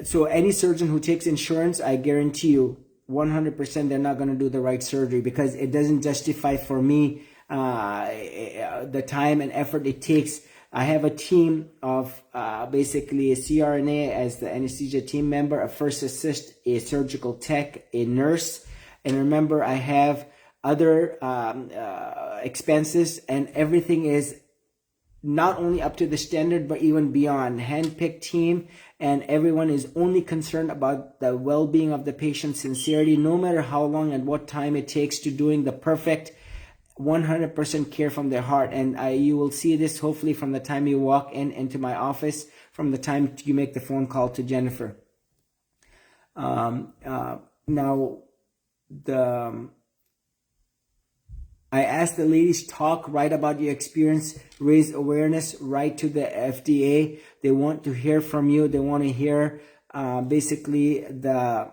Speaker 1: So any surgeon who takes insurance, I guarantee you 100% they're not going to do the right surgery, because it doesn't justify for me the time and effort it takes. I have a team of basically a CRNA as the anesthesia team member, a first assist, a surgical tech, a nurse, and remember I have other expenses, and everything is not only up to the standard but even beyond. Hand-picked team, and everyone is only concerned about the well-being of the patient, sincerity, no matter how long and what time it takes, to doing the perfect 100% care from their heart. And you will see this hopefully from the time you walk into my office, from the time you make the phone call to Jennifer. I asked the ladies, talk, write about your experience, raise awareness, write to the FDA. They want to hear from you. They want to hear basically the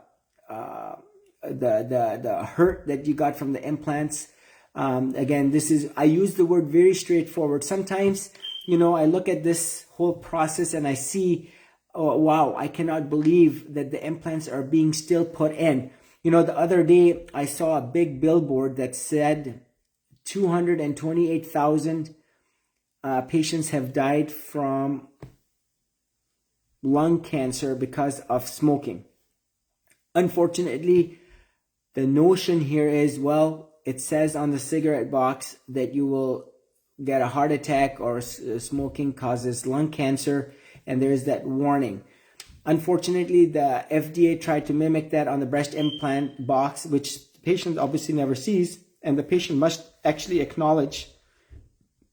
Speaker 1: hurt that you got from the implants. Again, I use the word very straightforward. Sometimes, I look at this whole process and I see, oh, wow, I cannot believe that the implants are being still put in. The other day I saw a big billboard that said 228,000 patients have died from lung cancer because of smoking. Unfortunately, the notion here is, well, it says on the cigarette box that you will get a heart attack or smoking causes lung cancer, and there is that warning. Unfortunately, the FDA tried to mimic that on the breast implant box, which the patient obviously never sees, and the patient must actually acknowledge.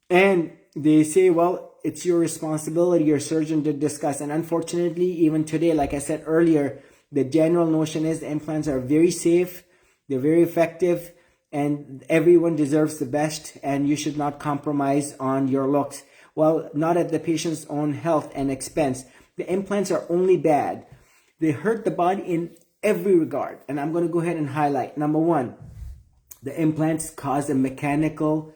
Speaker 1: And they say, well, it's your responsibility, your surgeon, to discuss. And unfortunately, even today, like I said earlier, the general notion is the implants are very safe, they're very effective, and everyone deserves the best, and you should not compromise on your looks. Well, not at the patient's own health and expense. The implants are only bad. They hurt the body in every regard. And I'm going to go ahead and highlight. Number one, the implants cause a mechanical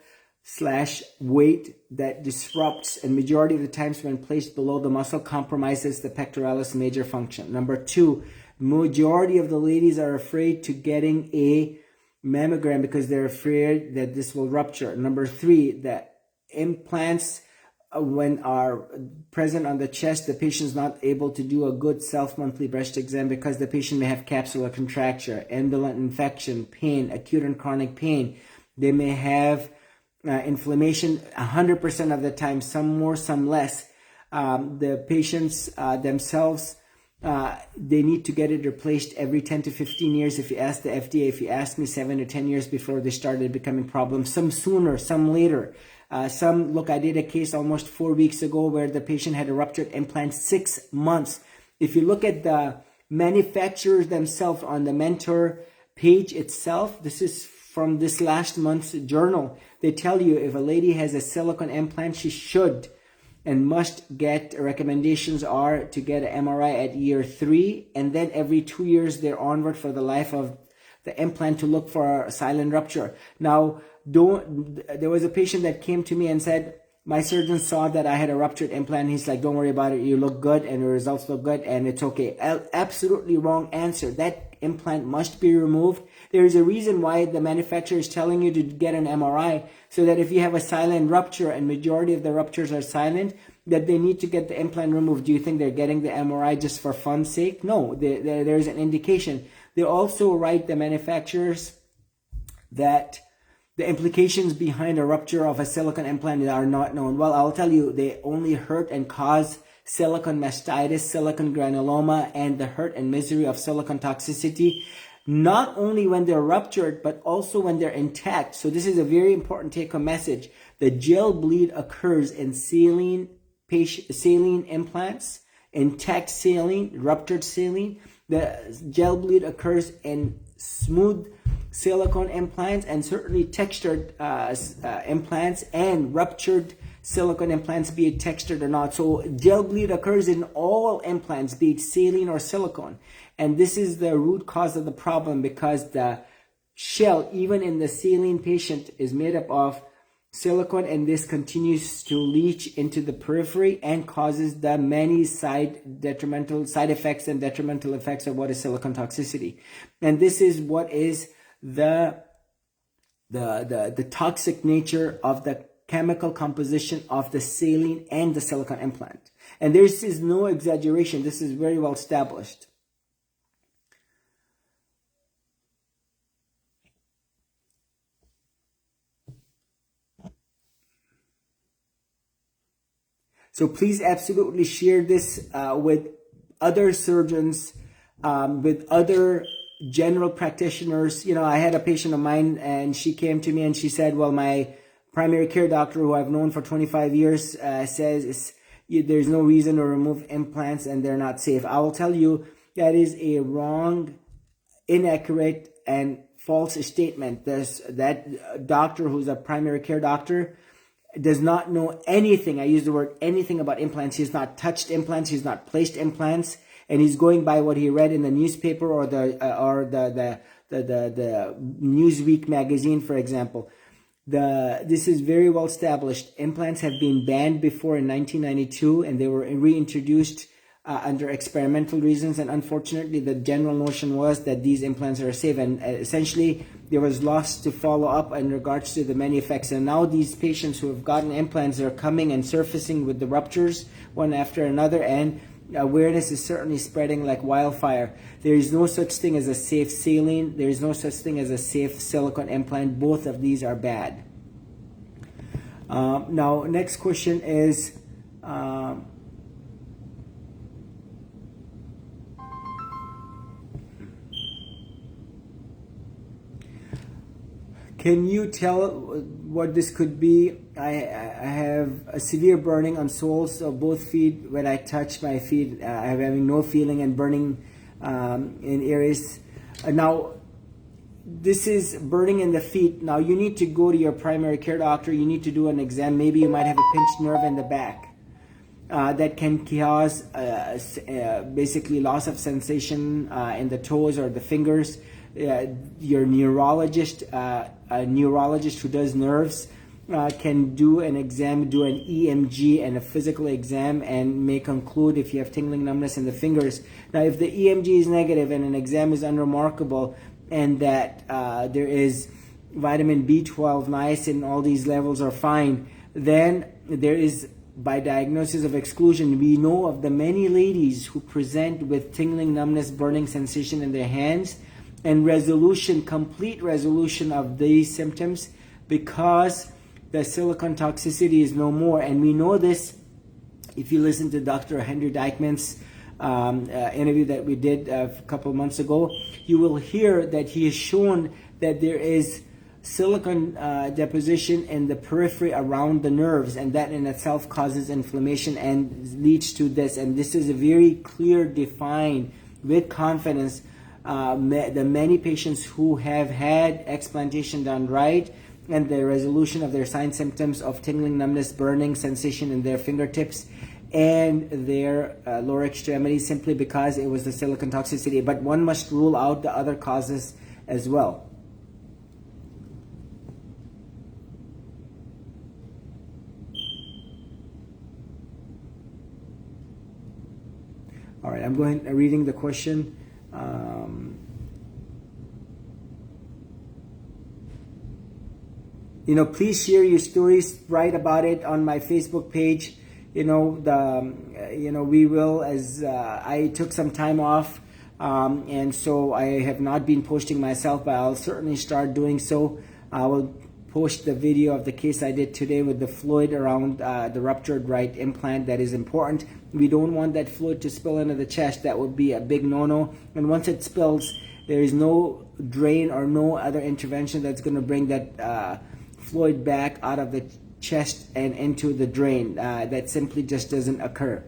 Speaker 1: weight that disrupts, and majority of the times when placed below the muscle, compromises the pectoralis major function. Number two, majority of the ladies are afraid to getting a mammogram because they're afraid that this will rupture. Number three, the implants, when are present on the chest, the patient is not able to do a good self-monthly breast exam because the patient may have capsular contracture, indolent infection, pain, acute and chronic pain. They may have inflammation 100% of the time, some more, some less. The patients themselves, they need to get it replaced every 10 to 15 years. If you ask the FDA, if you ask me, 7 to 10 years before they started becoming problems. Some sooner, some later. Look, I did a case almost 4 weeks ago where the patient had a ruptured implant 6 months. If you look at the manufacturers themselves on the Mentor page itself, this is from this last month's journal. They tell you if a lady has a silicone implant, she should and must get, recommendations are to get an MRI at year 3, and then every 2 years they're onward for the life of the implant to look for a silent rupture. Now, there was a patient that came to me and said, My surgeon saw that I had a ruptured implant. He's like, don't worry about it. You look good and the results look good and it's okay. Absolutely wrong answer. That implant must be removed. There is a reason why the manufacturer is telling you to get an MRI, so that if you have a silent rupture, and majority of the ruptures are silent, that they need to get the implant removed. Do you think they're getting the MRI just for fun's sake? No, there's an indication. They also write, the manufacturers, that the implications behind a rupture of a silicone implant are not known. Well, I'll tell you, they only hurt and cause silicone mastitis, silicone granuloma, and the hurt and misery of silicone toxicity, not only when they're ruptured, but also when they're intact. So this is a very important take-home message. The gel bleed occurs in saline implants, intact saline, ruptured saline. The gel bleed occurs in smooth silicone implants, and certainly textured implants, and ruptured silicone implants, be it textured or not. So gel bleed occurs in all implants, be it saline or silicone. And this is the root cause of the problem, because the shell, even in the saline patient, is made up of silicone, and this continues to leach into the periphery and causes the many detrimental side effects and detrimental effects of what is silicone toxicity. And this is what is the toxic nature of the chemical composition of the saline and the silicone implant. And this is no exaggeration. This is very well established. So please absolutely share this with other surgeons, with other general practitioners. You know, I had a patient of mine, and she came to me and she said, well, my primary care doctor, who I've known for 25 years, says there's no reason to remove implants and they're not safe. I will tell you, that is a wrong, inaccurate, and false statement. That doctor, who's a primary care doctor, does not know anything. I use the word anything about implants. He's not touched implants. He's not placed implants, and he's going by what he read in the newspaper or the Newsweek magazine, for example. This is very well established. Implants have been banned before in 1992, and they were reintroduced under experimental reasons. And unfortunately, the general notion was that these implants are safe, and essentially there was loss to follow up in regards to the many effects. And now these patients who have gotten implants are coming and surfacing with the ruptures one after another, and awareness is certainly spreading like wildfire. There is no such thing as a safe saline. There is no such thing as a safe silicone implant. Both of these are bad. Now, next question is, can you tell what this could be? I have a severe burning on soles of both feet. When I touch my feet, I'm having no feeling and burning in areas. Now, this is burning in the feet. Now, you need to go to your primary care doctor. You need to do an exam. Maybe you might have a pinched nerve in the back. That can cause basically loss of sensation in the toes or the fingers. Your neurologist, a neurologist who does nerves, can do an exam, do an EMG and a physical exam, and may conclude if you have tingling numbness in the fingers. Now, if the EMG is negative and an exam is unremarkable, and that there is vitamin B12, niacin, all these levels are fine, then there is, by diagnosis of exclusion, we know of the many ladies who present with tingling numbness, burning sensation in their hands, and resolution, complete resolution of these symptoms, because the silicone toxicity is no more. And we know this if you listen to Dr. Henry Dykman's interview that we did a couple of months ago. You will hear that he has shown that there is silicone deposition in the periphery around the nerves, and that in itself causes inflammation and leads to this. And this is a very clear, defined, with confidence, the many patients who have had explantation done right, and the resolution of their sign symptoms of tingling, numbness, burning sensation in their fingertips and their lower extremities, simply because it was the silicone toxicity. But one must rule out the other causes as well. All right, I'm going reading the question. Please share your stories, write about it on my Facebook page. We will, as I took some time off, and so I have not been posting myself, but I'll certainly start doing so. I will post the video of the case I did today with the fluid around the ruptured right implant. That is important. We don't want that fluid to spill into the chest. That would be a big no-no. And once it spills, there is no drain or no other intervention that's going to bring that fluid back out of the chest and into the drain. That simply just doesn't occur.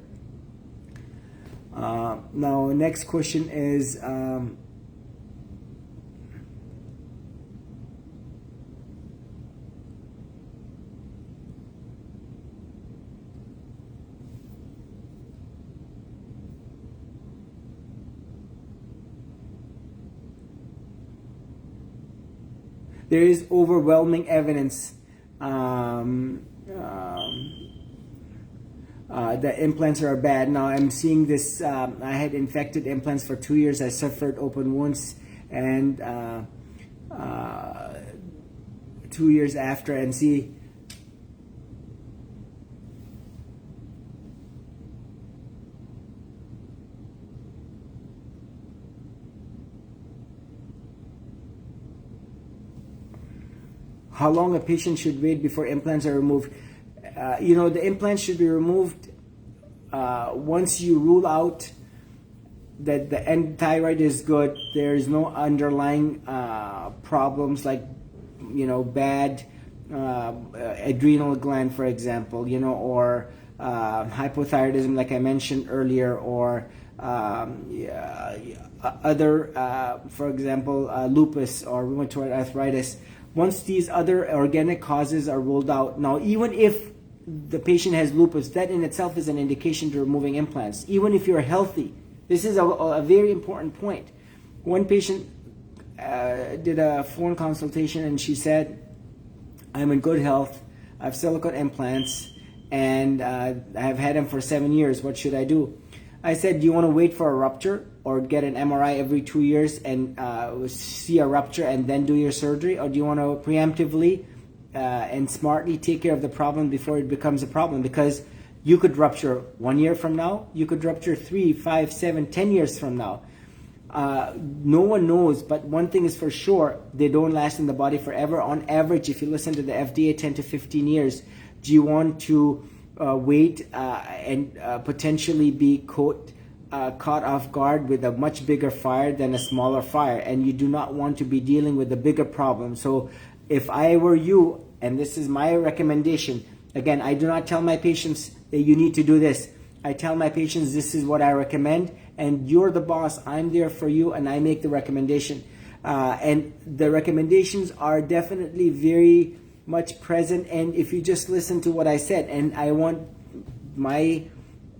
Speaker 1: Now, next question is, there is overwhelming evidence that implants are bad. Now I'm seeing this, I had infected implants for 2 years. I suffered open wounds, and 2 years after, and see, how long a patient should wait before implants are removed. The implants should be removed once you rule out that the end thyroid is good. There is no underlying problems like, bad adrenal gland, for example, or hypothyroidism, like I mentioned earlier, or other, for example, lupus or rheumatoid arthritis. Once these other organic causes are ruled out, now even if the patient has lupus, that in itself is an indication to removing implants. Even if you're healthy, this is a very important point. One patient did a phone consultation, and she said, I'm in good health, I have silicone implants, and I've had them for 7 years. What should I do? I said, do you want to wait for a rupture or get an MRI every 2 years and see a rupture and then do your surgery? Or do you want to preemptively and smartly take care of the problem before it becomes a problem? Because you could rupture 1 year from now, you could rupture 3, 5, 7, 10 years from now. No one knows, but one thing is for sure, they don't last in the body forever. On average, if you listen to the FDA, 10 to 15 years. Do you want to wait and potentially be caught off guard with a much bigger fire than a smaller fire? And you do not want to be dealing with a bigger problem. So if I were you, and this is my recommendation, again, I do not tell my patients that you need to do this. I tell my patients this is what I recommend, and you're the boss. I'm there for you, and I make the recommendation. And the recommendations are definitely very much present. And if you just listen to what I said, and I want my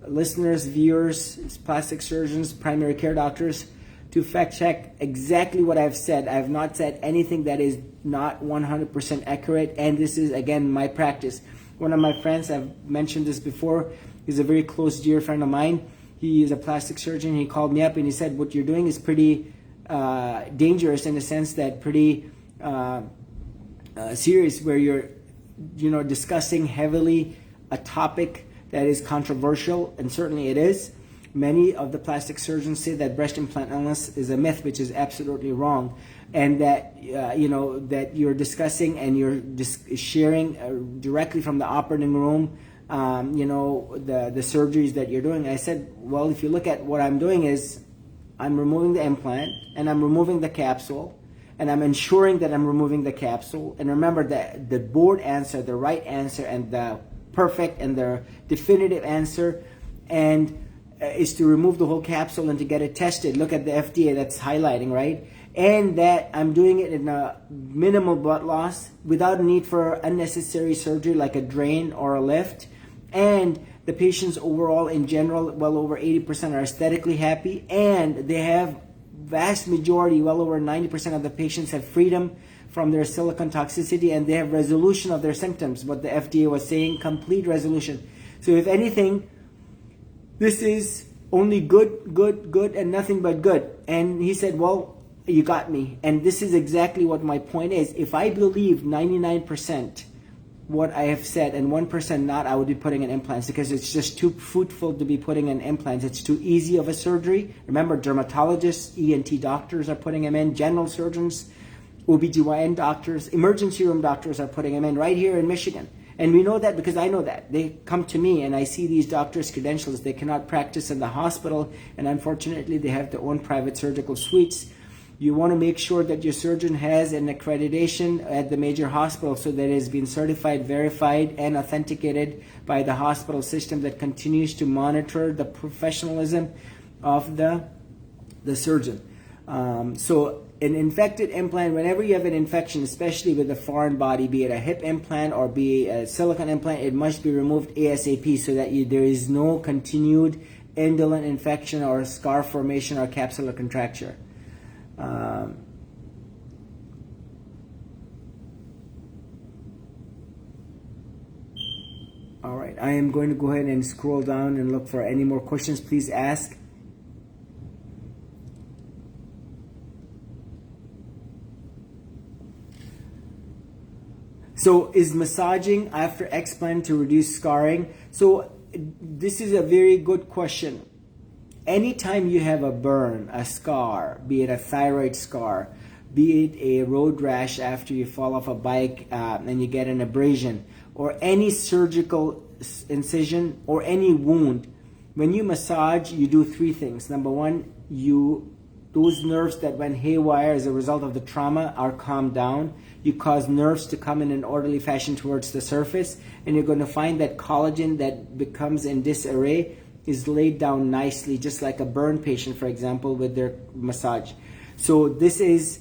Speaker 1: listeners, viewers, plastic surgeons, primary care doctors to fact check exactly what I've said. I have not said anything that is not 100% accurate, and this is, again, my practice. One of my friends, I've mentioned this before, is a very close dear friend of mine. He is a plastic surgeon. He called me up and he said, what you're doing is pretty dangerous, in the sense that pretty serious, where you're discussing heavily a topic that is controversial, and certainly it is. Many of the plastic surgeons say that breast implant illness is a myth, which is absolutely wrong, and that that you're discussing and you're sharing directly from the operating room, the surgeries that you're doing. I said, well, if you look at what I'm doing, is I'm removing the implant and I'm removing the capsule, and I'm ensuring that I'm removing the capsule. And remember that the board answer, the right answer, and the perfect and the definitive answer, and is to remove the whole capsule and to get it tested. Look at the FDA, that's highlighting, right? And that I'm doing it in a minimal blood loss without a need for unnecessary surgery like a drain or a lift. And the patients overall in general, well over 80% are aesthetically happy, and they have vast majority, well over 90% of the patients have freedom from their silicone toxicity, and they have resolution of their symptoms. What the FDA was saying, complete resolution. So if anything, this is only good, good, good, and nothing but good. And he said, well, you got me. And this is exactly what my point is. If I believe 99% what I have said and 1% not, I would be putting in implants, because it's just too fruitful to be putting in implants. It's too easy of a surgery. Remember, dermatologists, ENT doctors are putting them in, general surgeons, OBGYN doctors, emergency room doctors are putting them in right here in Michigan. And we know that because I know that. They come to me and I see these doctors' credentials. They cannot practice in the hospital, and unfortunately they have their own private surgical suites. You want to make sure that your surgeon has an accreditation at the major hospital, so that it has been certified, verified, and authenticated by the hospital system that continues to monitor the professionalism of the surgeon. So an infected implant, whenever you have an infection, especially with a foreign body, be it a hip implant or be a silicone implant, it must be removed ASAP, so that there is no continued indolent infection or scar formation or capsular contracture. All right, I am going to go ahead and scroll down and look for any more questions. Please ask. So is massaging after explant to reduce scarring? So this is a very good question. Anytime you have a burn, a scar, be it a thyroid scar, be it a road rash after you fall off a bike and you get an abrasion, or any surgical incision or any wound, when you massage, you do three things. Number one, those nerves that went haywire as a result of the trauma are calmed down. You cause nerves to come in an orderly fashion towards the surface, and you're going to find that collagen that becomes in disarray is laid down nicely, just like a burn patient, for example, with their massage. So this is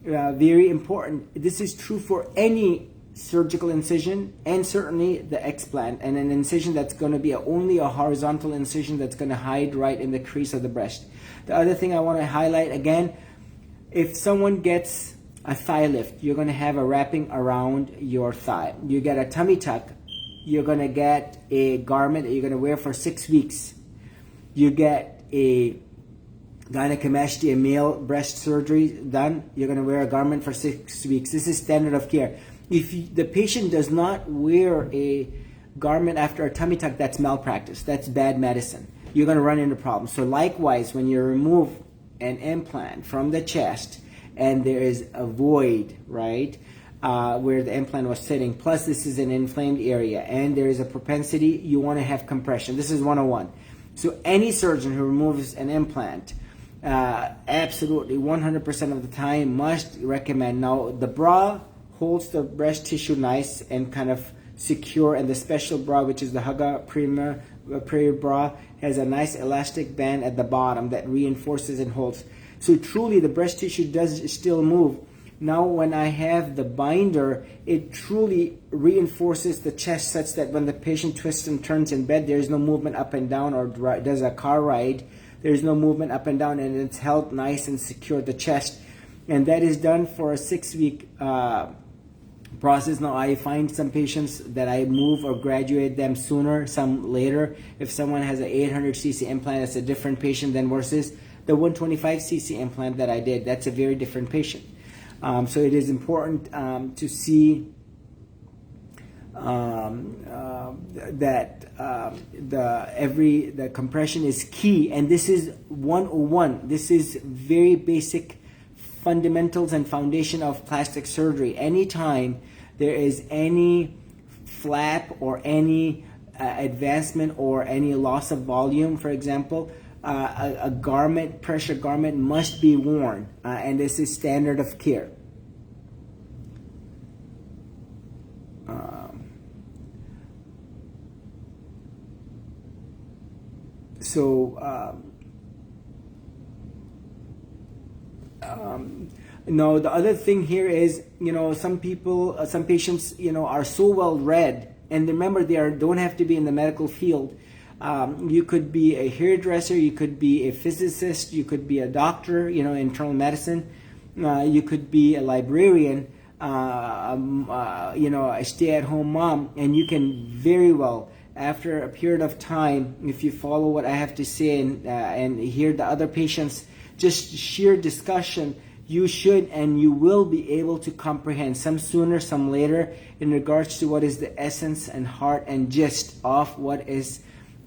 Speaker 1: very important. This is true for any surgical incision, and certainly the explant, and an incision that's going to be only a horizontal incision that's going to hide right in the crease of the breast. The other thing I want to highlight again, if someone gets a thigh lift, you're going to have a wrapping around your thigh. You get a tummy tuck, you're going to get a garment that you're going to wear for 6 weeks. You get a gynecomastia, a male breast surgery done, you're going to wear a garment for 6 weeks. This is standard of care. If the patient does not wear a garment after a tummy tuck, that's malpractice. That's bad medicine. You're going to run into problems. So likewise, when you remove an implant from the chest and there is a void, right, where the implant was sitting, plus this is an inflamed area and there is a propensity, you want to have compression. This is 101. So any surgeon who removes an implant, absolutely 100% of the time must recommend. Now the bra holds the breast tissue nice and kind of secure, and the special bra, which is the Haga Prayer bra, has a nice elastic band at the bottom that reinforces and holds. So truly the breast tissue does still move. Now when I have the binder, it truly reinforces the chest such that when the patient twists and turns in bed, there is no movement up and down, or does a car ride, there is no movement up and down, and it's held nice and secure the chest. And that is done for a 6-week process. Now I find some patients that I move or graduate them sooner, some later. If someone has an 800cc implant, that's a different patient than versus the 125cc implant that I did. That's a very different patient. So it is important to see that the compression is key, and this is 101. This is very basic fundamentals and foundation of plastic surgery. Anytime there is any flap or any advancement or any loss of volume, for example, a garment, pressure garment must be worn, and this is standard of care. No, the other thing here is, some people, some patients, are so well read, and remember, they don't have to be in the medical field. You could be a hairdresser, you could be a physicist, you could be a doctor, internal medicine, you could be a librarian, a stay-at-home mom, and you can very well after a period of time, if you follow what I have to say and hear the other patients, just sheer discussion, you should and you will be able to comprehend, some sooner, some later, in regards to what is the essence and heart and gist of what is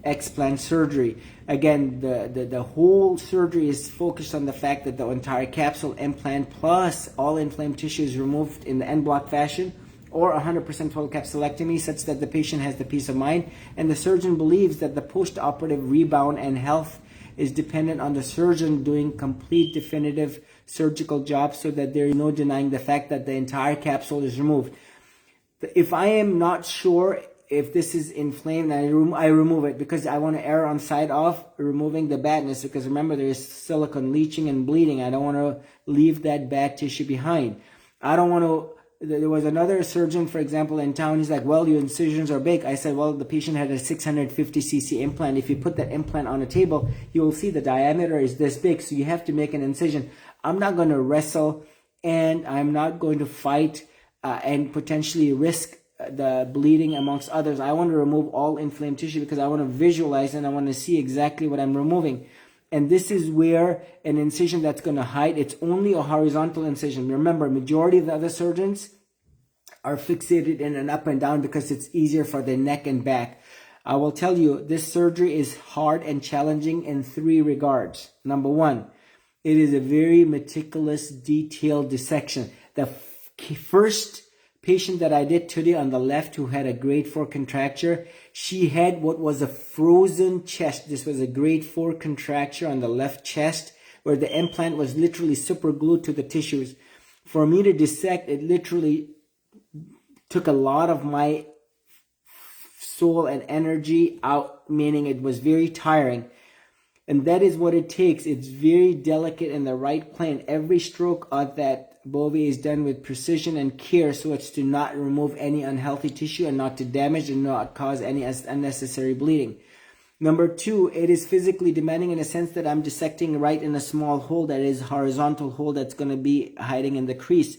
Speaker 1: explant surgery. Again, the whole surgery is focused on the fact that the entire capsule, implant, plus all inflamed tissue is removed in the en bloc fashion, or 100% total capsulectomy, such that the patient has the peace of mind. And the surgeon believes that the post-operative rebound and health is dependent on the surgeon doing complete definitive surgical job, so that there is no denying the fact that the entire capsule is removed. If I am not sure if this is inflamed, I remove it, because I want to err on side of removing the badness, because remember, there is silicone leaching and bleeding. I don't want to leave that bad tissue behind. I don't want to. There was another surgeon, for example, in town. He's like, well, your incisions are big. I said, well, the patient had a 650 cc implant. If you put that implant on a table, you will see the diameter is this big, so you have to make an incision. I'm not going to wrestle, and I'm not going to fight and potentially risk the bleeding amongst others. I want to remove all inflamed tissue because I want to visualize and I want to see exactly what I'm removing. And this is where an incision that's going to hide, it's only a horizontal incision. Remember, majority of the other surgeons are fixated in an up and down because it's easier for their neck and back. I will tell you, this surgery is hard and challenging in 3 regards. Number 1, it is a very meticulous, detailed dissection. The first patient that I did today on the left, who had a grade 4 contracture, she had what was a frozen chest. This was a grade 4 contracture on the left chest, where the implant was literally super glued to the tissues. For me to dissect, it literally took a lot of my soul and energy out, meaning it was very tiring. And that is what it takes. It's very delicate in the right plane. Every stroke of that bovie is done with precision and care, so it's to not remove any unhealthy tissue and not to damage and not cause any unnecessary bleeding. Number 2, it is physically demanding in a sense that I'm dissecting right in a small hole that is horizontal hole that's going to be hiding in the crease.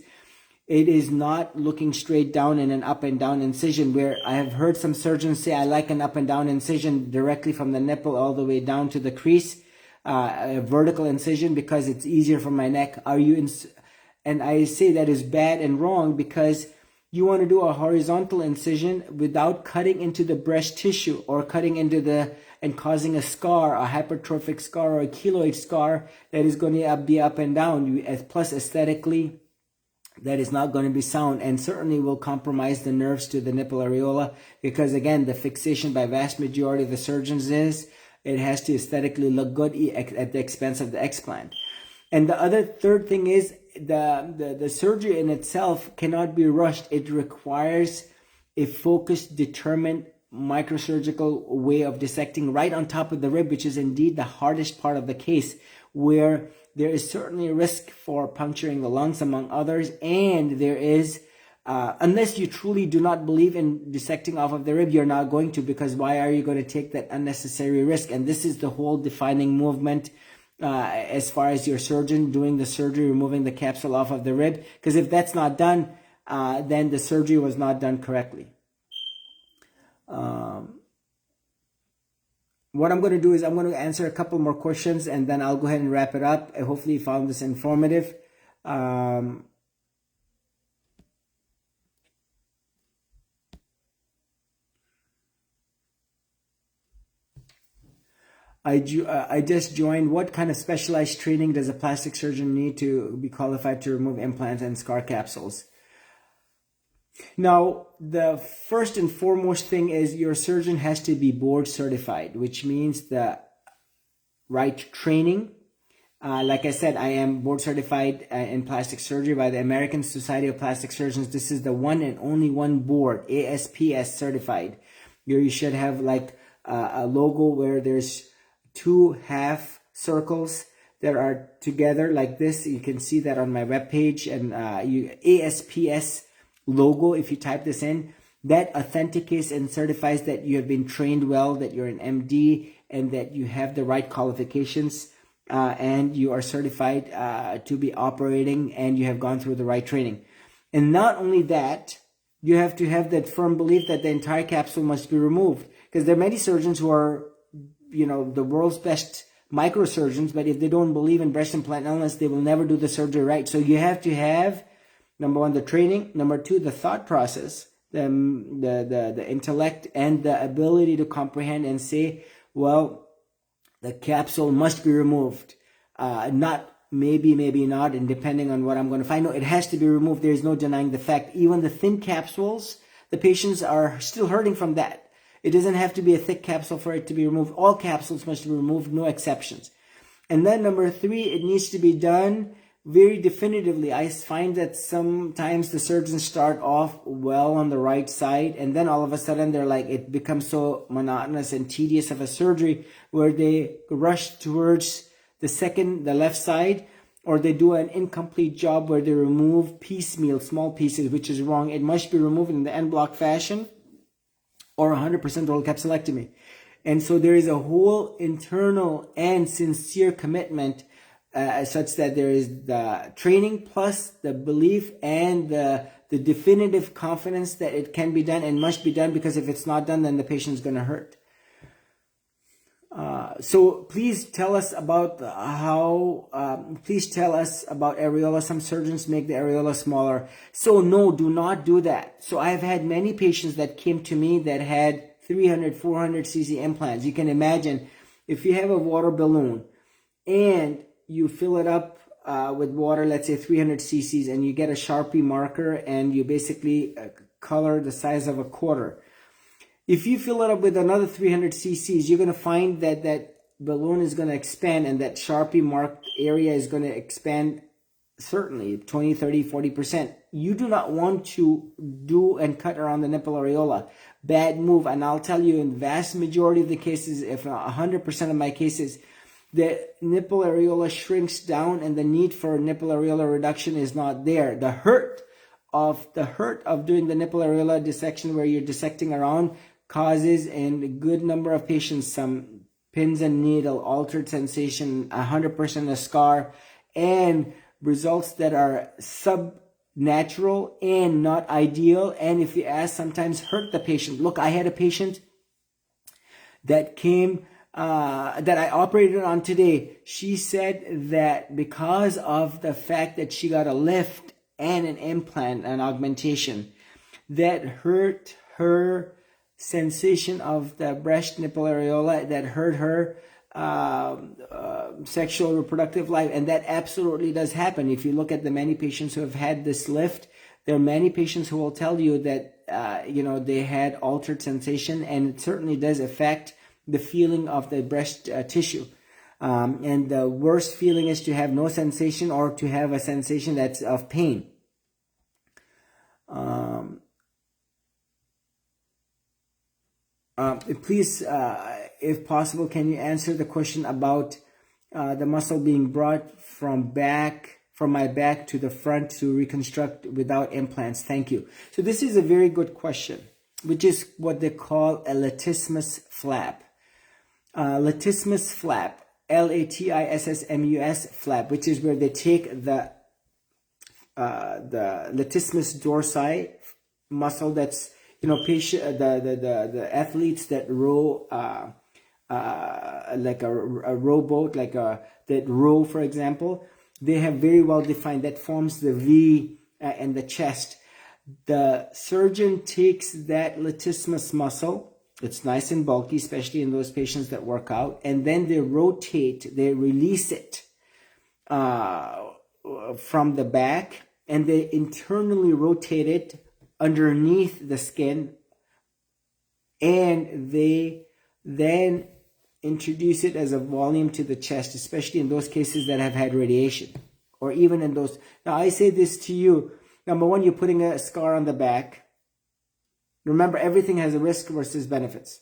Speaker 1: It is not looking straight down in an up and down incision, where I have heard some surgeons say, I like an up and down incision directly from the nipple all the way down to the crease, a vertical incision, because it's easier for my neck. And I say that is bad and wrong, because you want to do a horizontal incision without cutting into the breast tissue or cutting into and causing a scar, a hypertrophic scar or a keloid scar that is going to be up and down. Plus aesthetically, that is not going to be sound, and certainly will compromise the nerves to the nipple areola, because again, the fixation by vast majority of the surgeons is it has to aesthetically look good at the expense of the explant. And the third thing is the surgery in itself cannot be rushed. It requires a focused, determined, microsurgical way of dissecting right on top of the rib, which is indeed the hardest part of the case, where there is certainly a risk for puncturing the lungs, among others, and there is, unless you truly do not believe in dissecting off of the rib, you're not going to, because why are you going to take that unnecessary risk? And this is the whole defining movement as far as your surgeon doing the surgery, removing the capsule off of the rib, because if that's not done, then the surgery was not done correctly. What I'm going to do is I'm going to answer a couple more questions, and then I'll go ahead and wrap it up. I hopefully you found this informative. I just joined. What kind of specialized training does a plastic surgeon need to be qualified to remove implants and scar capsules? Now, the first and foremost thing is your surgeon has to be board certified, which means the right training. Like I said, I am board certified in plastic surgery by the American Society of Plastic Surgeons. This is the one and only one board, ASPS certified. You should have like a logo where there's 2 half circles that are together like this. You can see that on my webpage, and ASPS logo, if you type this in, that authenticates and certifies that you have been trained well, that you're an MD, and that you have the right qualifications, and you are certified to be operating, and you have gone through the right training. And not only that, You have to have that firm belief that the entire capsule must be removed, because there are many surgeons who are, the world's best microsurgeons, but if they don't believe in breast implant illness, they will never do the surgery right. So you have to have, number one, the training, number two, the thought process, the intellect, and the ability to comprehend and say, well, the capsule must be removed. Not maybe, maybe not, and depending on what I'm going to find. No, it has to be removed. There is no denying the fact. Even the thin capsules, the patients are still hurting from that. It doesn't have to be a thick capsule for it to be removed. All capsules must be removed, no exceptions. And then number three, it needs to be done very definitively. I find that sometimes the surgeons start off well on the right side, and then all of a sudden they're like, it becomes so monotonous and tedious of a surgery where they rush towards the left side, or they do an incomplete job where they remove piecemeal, small pieces, which is wrong. It must be removed in the en bloc fashion or 100% total capsulectomy. And so there is a whole internal and sincere commitment such that there is the training plus the belief and the definitive confidence that it can be done and must be done, because if it's not done, then the patient's going to hurt. So please tell us about please tell us about areola. Some surgeons make the areola smaller. So no, do not do that. So I have had many patients that came to me that had 300, 400 cc implants. You can imagine if you have a water balloon and you fill it up with water, let's say 300 cc's, and you get a Sharpie marker and you basically color the size of a quarter. If you fill it up with another 300 cc's, you're going to find that that balloon is going to expand, and that Sharpie marked area is going to expand certainly 20, 30, 40%. You do not want to do and cut around the nipple areola. Bad move. And I'll tell you, in vast majority of the cases, if not 100% of my cases, the nipple areola shrinks down and the need for nipple areola reduction is not there. The hurt of doing the nipple areola dissection, where you're dissecting around, causes in a good number of patients some pins and needle, altered sensation, 100% a scar, and results that are subnatural and not ideal, and if you ask, sometimes hurt the patient. Look, I had a patient that came that I operated on today. She said that because of the fact that she got a lift and an implant, an augmentation, that hurt her sensation of the breast nipple areola, that hurt her sexual reproductive life. And that absolutely does happen. If you look at the many patients who have had this lift, there are many patients who will tell you that they had altered sensation, and it certainly does affect the feeling of the breast tissue. And the worst feeling is to have no sensation, or to have a sensation that's of pain. Please, if possible, can you answer the question about the muscle being brought from my back to the front to reconstruct without implants? Thank you. So this is a very good question, which is what they call a latissimus flap. Latissimus flap, L-A-T-I-S-S-M-U-S flap, which is where they take the latissimus dorsi muscle, that's the athletes that row like a rowboat, that row, for example, they have very well defined, that forms the V in the chest. The surgeon takes that latissimus muscle, it's nice and bulky, especially in those patients that work out, and then they release it from the back, and they internally rotate it underneath the skin, and they then introduce it as a volume to the chest, especially in those cases that have had radiation, or even in those. Now, I say this to you. Number one, you're putting a scar on the back. Remember, everything has a risk versus benefits.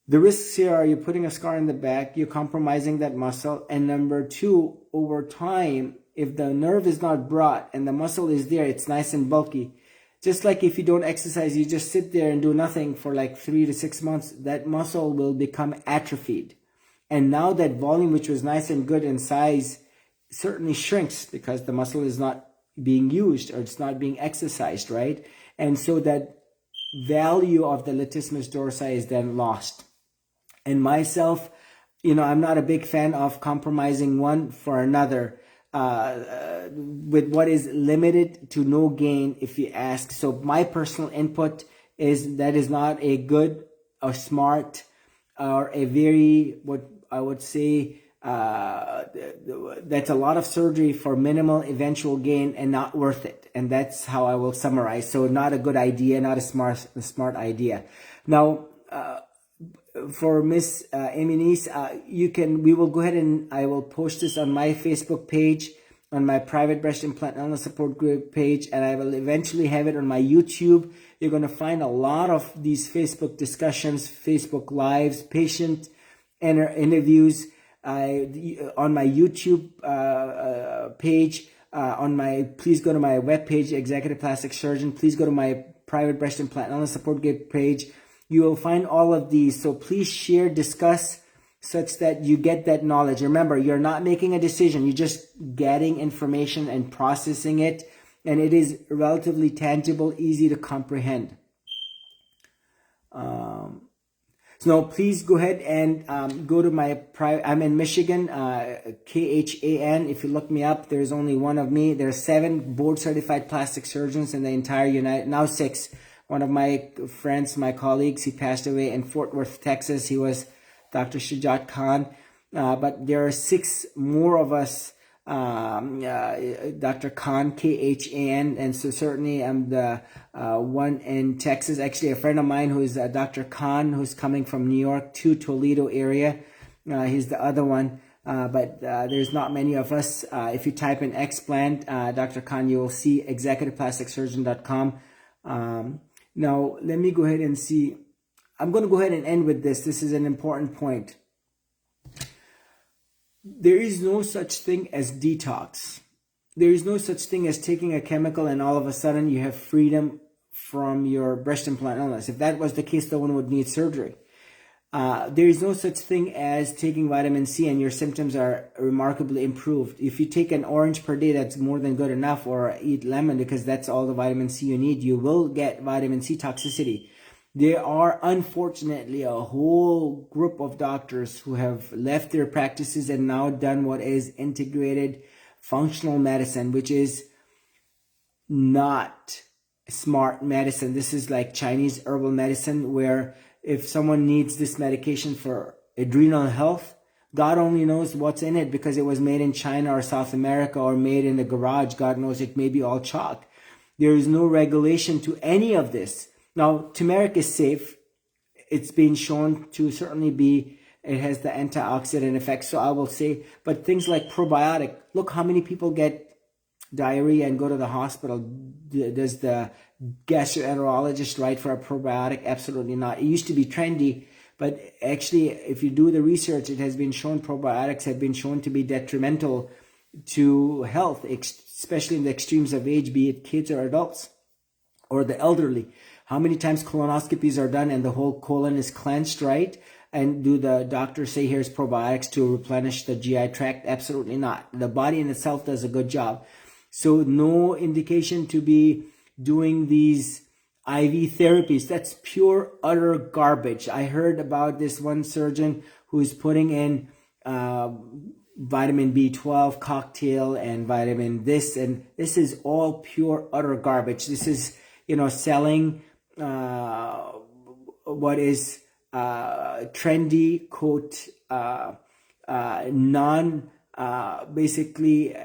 Speaker 1: The risks here are you're putting a scar in the back, you're compromising that muscle, and number two, over time, if the nerve is not brought and the muscle is there, it's nice and bulky. Just like if you don't exercise, you just sit there and do nothing for like 3 to 6 months, that muscle will become atrophied. And now that volume, which was nice and good in size, certainly shrinks because the muscle is not being used, or it's not being exercised, right? And so that value of the latissimus dorsi is then lost. And myself, I'm not a big fan of compromising one for another with what is limited to no gain, if you ask. So my personal input is that is not a good or smart or a very, what I would say, that's a lot of surgery for minimal eventual gain and not worth it. And that's how I will summarize. So not a good idea, not a smart idea. Now, for Miss Eminis, we will go ahead and I will post this on my Facebook page, on my private breast implant illness support group page, and I will eventually have it on my YouTube. You're going to find a lot of these Facebook discussions, Facebook lives, patient interviews on my YouTube page. Please go to my webpage, Executive Plastic Surgeon. Please go to my private breast implant illness support group page. You will find all of these. So please share, discuss, such that you get that knowledge. Remember, you're not making a decision. You're just getting information and processing it. And it is relatively tangible, easy to comprehend. So please go ahead and go to my private. I'm in Michigan, KHAN. If you look me up, there's only one of me. There are 7 board-certified plastic surgeons in the entire now 6. One of my friends, my colleagues, he passed away in Fort Worth, Texas. He was Dr. Shaher Khan. But there are 6 more of us, Dr. Khan, Khan. And so certainly I'm the one in Texas. Actually, a friend of mine who is Dr. Khan, who's coming from New York to Toledo area. He's the other one. But there's not many of us. If you type in Explant, Dr. Khan, you will see executiveplasticsurgeon.com. Now, let me go ahead and see. I'm going to go ahead and end with this. This is an important point. There is no such thing as detox. There is no such thing as taking a chemical and all of a sudden you have freedom from your breast implant illness. If that was the case, no one would need surgery. There is no such thing as taking vitamin C and your symptoms are remarkably improved. If you take an orange per day, that's more than good enough, or eat lemon because that's all the vitamin C you need, you will get vitamin C toxicity. There are, unfortunately, a whole group of doctors who have left their practices and now done what is integrated functional medicine, which is not smart medicine. This is like Chinese herbal medicine, where if someone needs this medication for adrenal health, God only knows what's in it because it was made in China or South America or made in the garage. God knows it may be all chalk. There is no regulation to any of this. Now, turmeric is safe. It's been shown to certainly be, it has the antioxidant effect. So I will say, but things like probiotic, look how many people get diarrhea and go to the hospital. Does the gastroenterologist write for a probiotic? Absolutely not. It used to be trendy, but actually, if you do the research, it has been shown probiotics have been shown to be detrimental to health, especially in the extremes of age, be it kids or adults or the elderly. How many times colonoscopies are done and the whole colon is cleansed, right? And do the doctors say here's probiotics to replenish the GI tract? Absolutely not. The body in itself does a good job. So no indication to be doing these IV therapies. That's pure, utter garbage. I heard about this one surgeon who's putting in vitamin B12 cocktail and vitamin this, and this is all pure, utter garbage. This is, selling what is trendy, quote, basically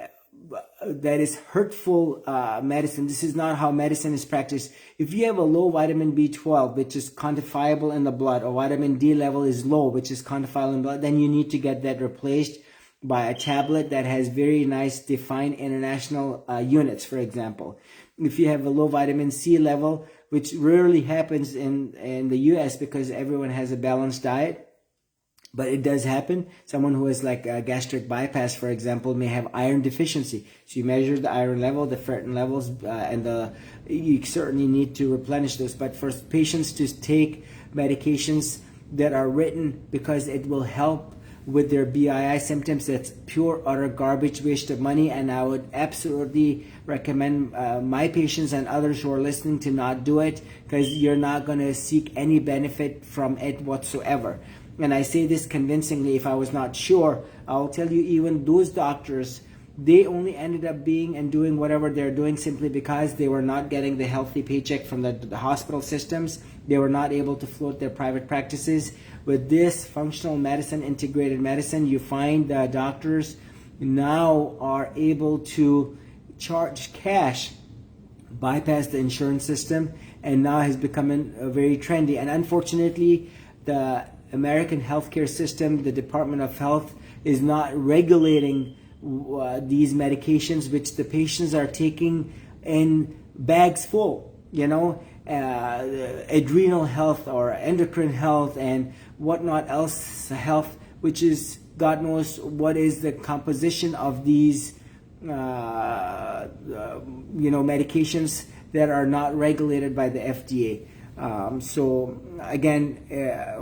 Speaker 1: that is hurtful medicine. This is not how medicine is practiced. If you have a low vitamin B12, which is quantifiable in the blood, or vitamin D level is low, which is quantifiable in the blood, then you need to get that replaced by a tablet that has very nice defined international units, for example. If you have a low vitamin C level, which rarely happens in the US because everyone has a balanced diet, but it does happen. Someone who has like a gastric bypass, for example, may have iron deficiency. So you measure the iron level, the ferritin levels, and you certainly need to replenish those. But for patients to take medications that are written because it will help with their BII symptoms. That's pure utter garbage, waste of money, and I would absolutely recommend my patients and others who are listening to not do it, because you're not going to seek any benefit from it whatsoever. And I say this convincingly. If I was not sure, I'll tell you, even those doctors, they only ended up being and doing whatever they're doing simply because they were not getting the healthy paycheck from the hospital systems. They were not able to float their private practices. With this functional medicine, integrated medicine, you find that doctors now are able to charge cash, bypass the insurance system, and now has become very trendy. And unfortunately, the American healthcare system, the Department of Health, is not regulating these medications, which the patients are taking in bags full, adrenal health or endocrine health and whatnot else health, which is God knows what is the composition of these medications that are not regulated by the FDA. So again,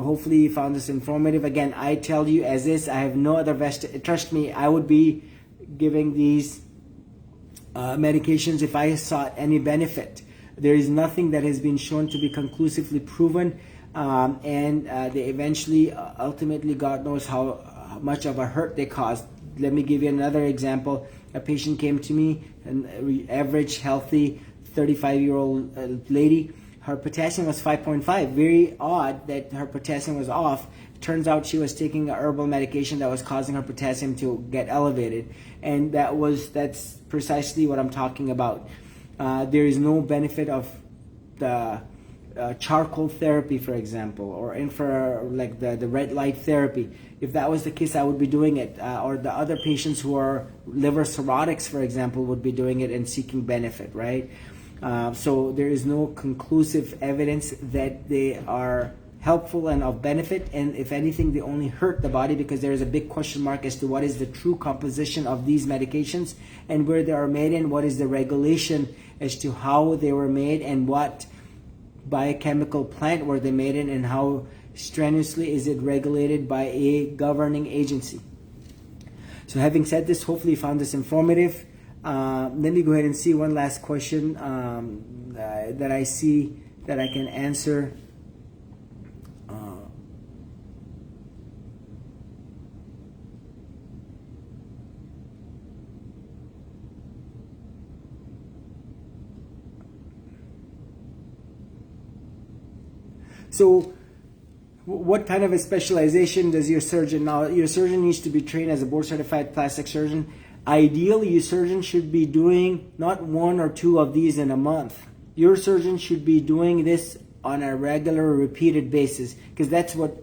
Speaker 1: hopefully you found this informative. Again, I tell you as is, I have no other trust me, I would be giving these medications if I sought any benefit. There is nothing that has been shown to be conclusively proven, and they eventually, ultimately, God knows how much of a hurt they caused. Let me give you another example. A patient came to me, an average, healthy, 35-year-old lady. Her potassium was 5.5. Very odd that her potassium was off. Turns out she was taking a herbal medication that was causing her potassium to get elevated, and that's precisely what I'm talking about. There is no benefit of the charcoal therapy, for example, or the red light therapy. If that was the case, I would be doing it. Or the other patients who are liver cirrhotics, for example, would be doing it and seeking benefit, right? So there is no conclusive evidence that they are helpful and of benefit, and if anything, they only hurt the body, because there is a big question mark as to what is the true composition of these medications and where they are made, and what is the regulation as to how they were made and what biochemical plant were they made in, and how strenuously is it regulated by a governing agency. So having said this, hopefully you found this informative. Let me go ahead and see one last question that I see that I can answer. So what kind of a specialization does your surgeon? Now, your surgeon needs to be trained as a board-certified plastic surgeon. Ideally, your surgeon should be doing not one or two of these in a month. Your surgeon should be doing this on a regular, repeated basis, because that's what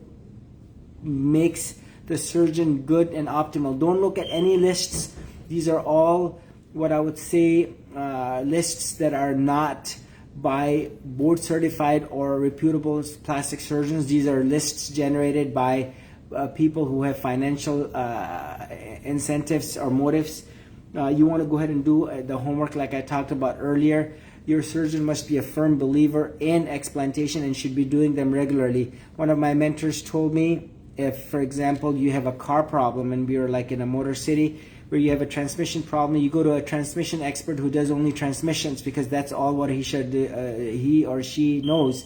Speaker 1: makes the surgeon good and optimal. Don't look at any lists. These are all what I would say lists that are not by board certified or reputable plastic surgeons. These are lists generated by people who have financial incentives or motives. You want to go ahead and do the homework like I talked about earlier. Your surgeon must be a firm believer in explantation and should be doing them regularly. One of my mentors told me, if, for example, you have a car problem and we are like in a motor city where you have a transmission problem, you go to a transmission expert who does only transmissions, because that's all what he or she knows.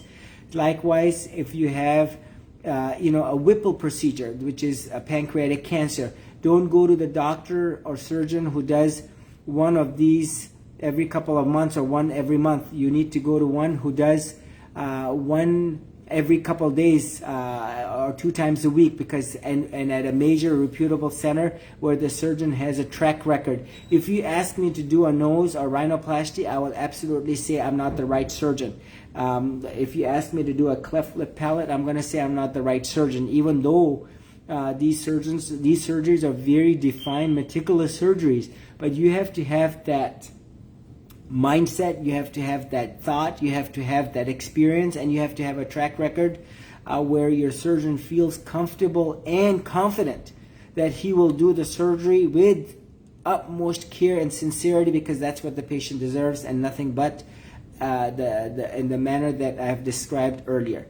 Speaker 1: Likewise, if you have a Whipple procedure, which is a pancreatic cancer, don't go to the doctor or surgeon who does one of these every couple of months or one every month. You need to go to one who does one every couple of days or 2 times a week, because and at a major reputable center where the surgeon has a track record. If you ask me to do a nose or rhinoplasty, I will absolutely say I'm not the right surgeon. If you ask me to do a cleft lip palate, I'm going to say I'm not the right surgeon, even though these surgeries are very defined, meticulous surgeries. But you have to have that mindset, you have to have that thought, you have to have that experience, and you have to have a track record where your surgeon feels comfortable and confident that he will do the surgery with utmost care and sincerity, because that's what the patient deserves, and nothing but in the manner that I have described earlier.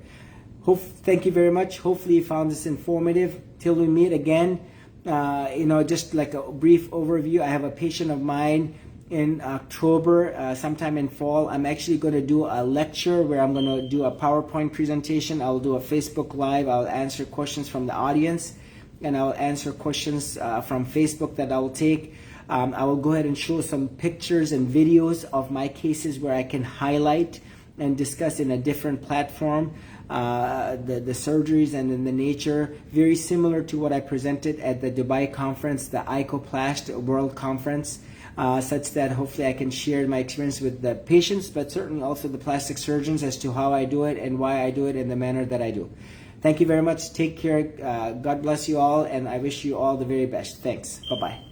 Speaker 1: Thank you very much. Hopefully you found this informative. Till we meet again, just like a brief overview, I have a patient of mine in October, sometime in fall. I'm actually going to do a lecture where I'm going to do a PowerPoint presentation. I'll do a Facebook Live. I'll answer questions from the audience, and I'll answer questions from Facebook that I'll take. I will go ahead and show some pictures and videos of my cases where I can highlight and discuss in a different platform the surgeries and in the nature, very similar to what I presented at the Dubai conference, the Icoplast World Conference, such that hopefully I can share my experience with the patients, but certainly also the plastic surgeons as to how I do it and why I do it in the manner that I do. Thank you very much. Take care. God bless you all, and I wish you all the very best. Thanks. Bye-bye.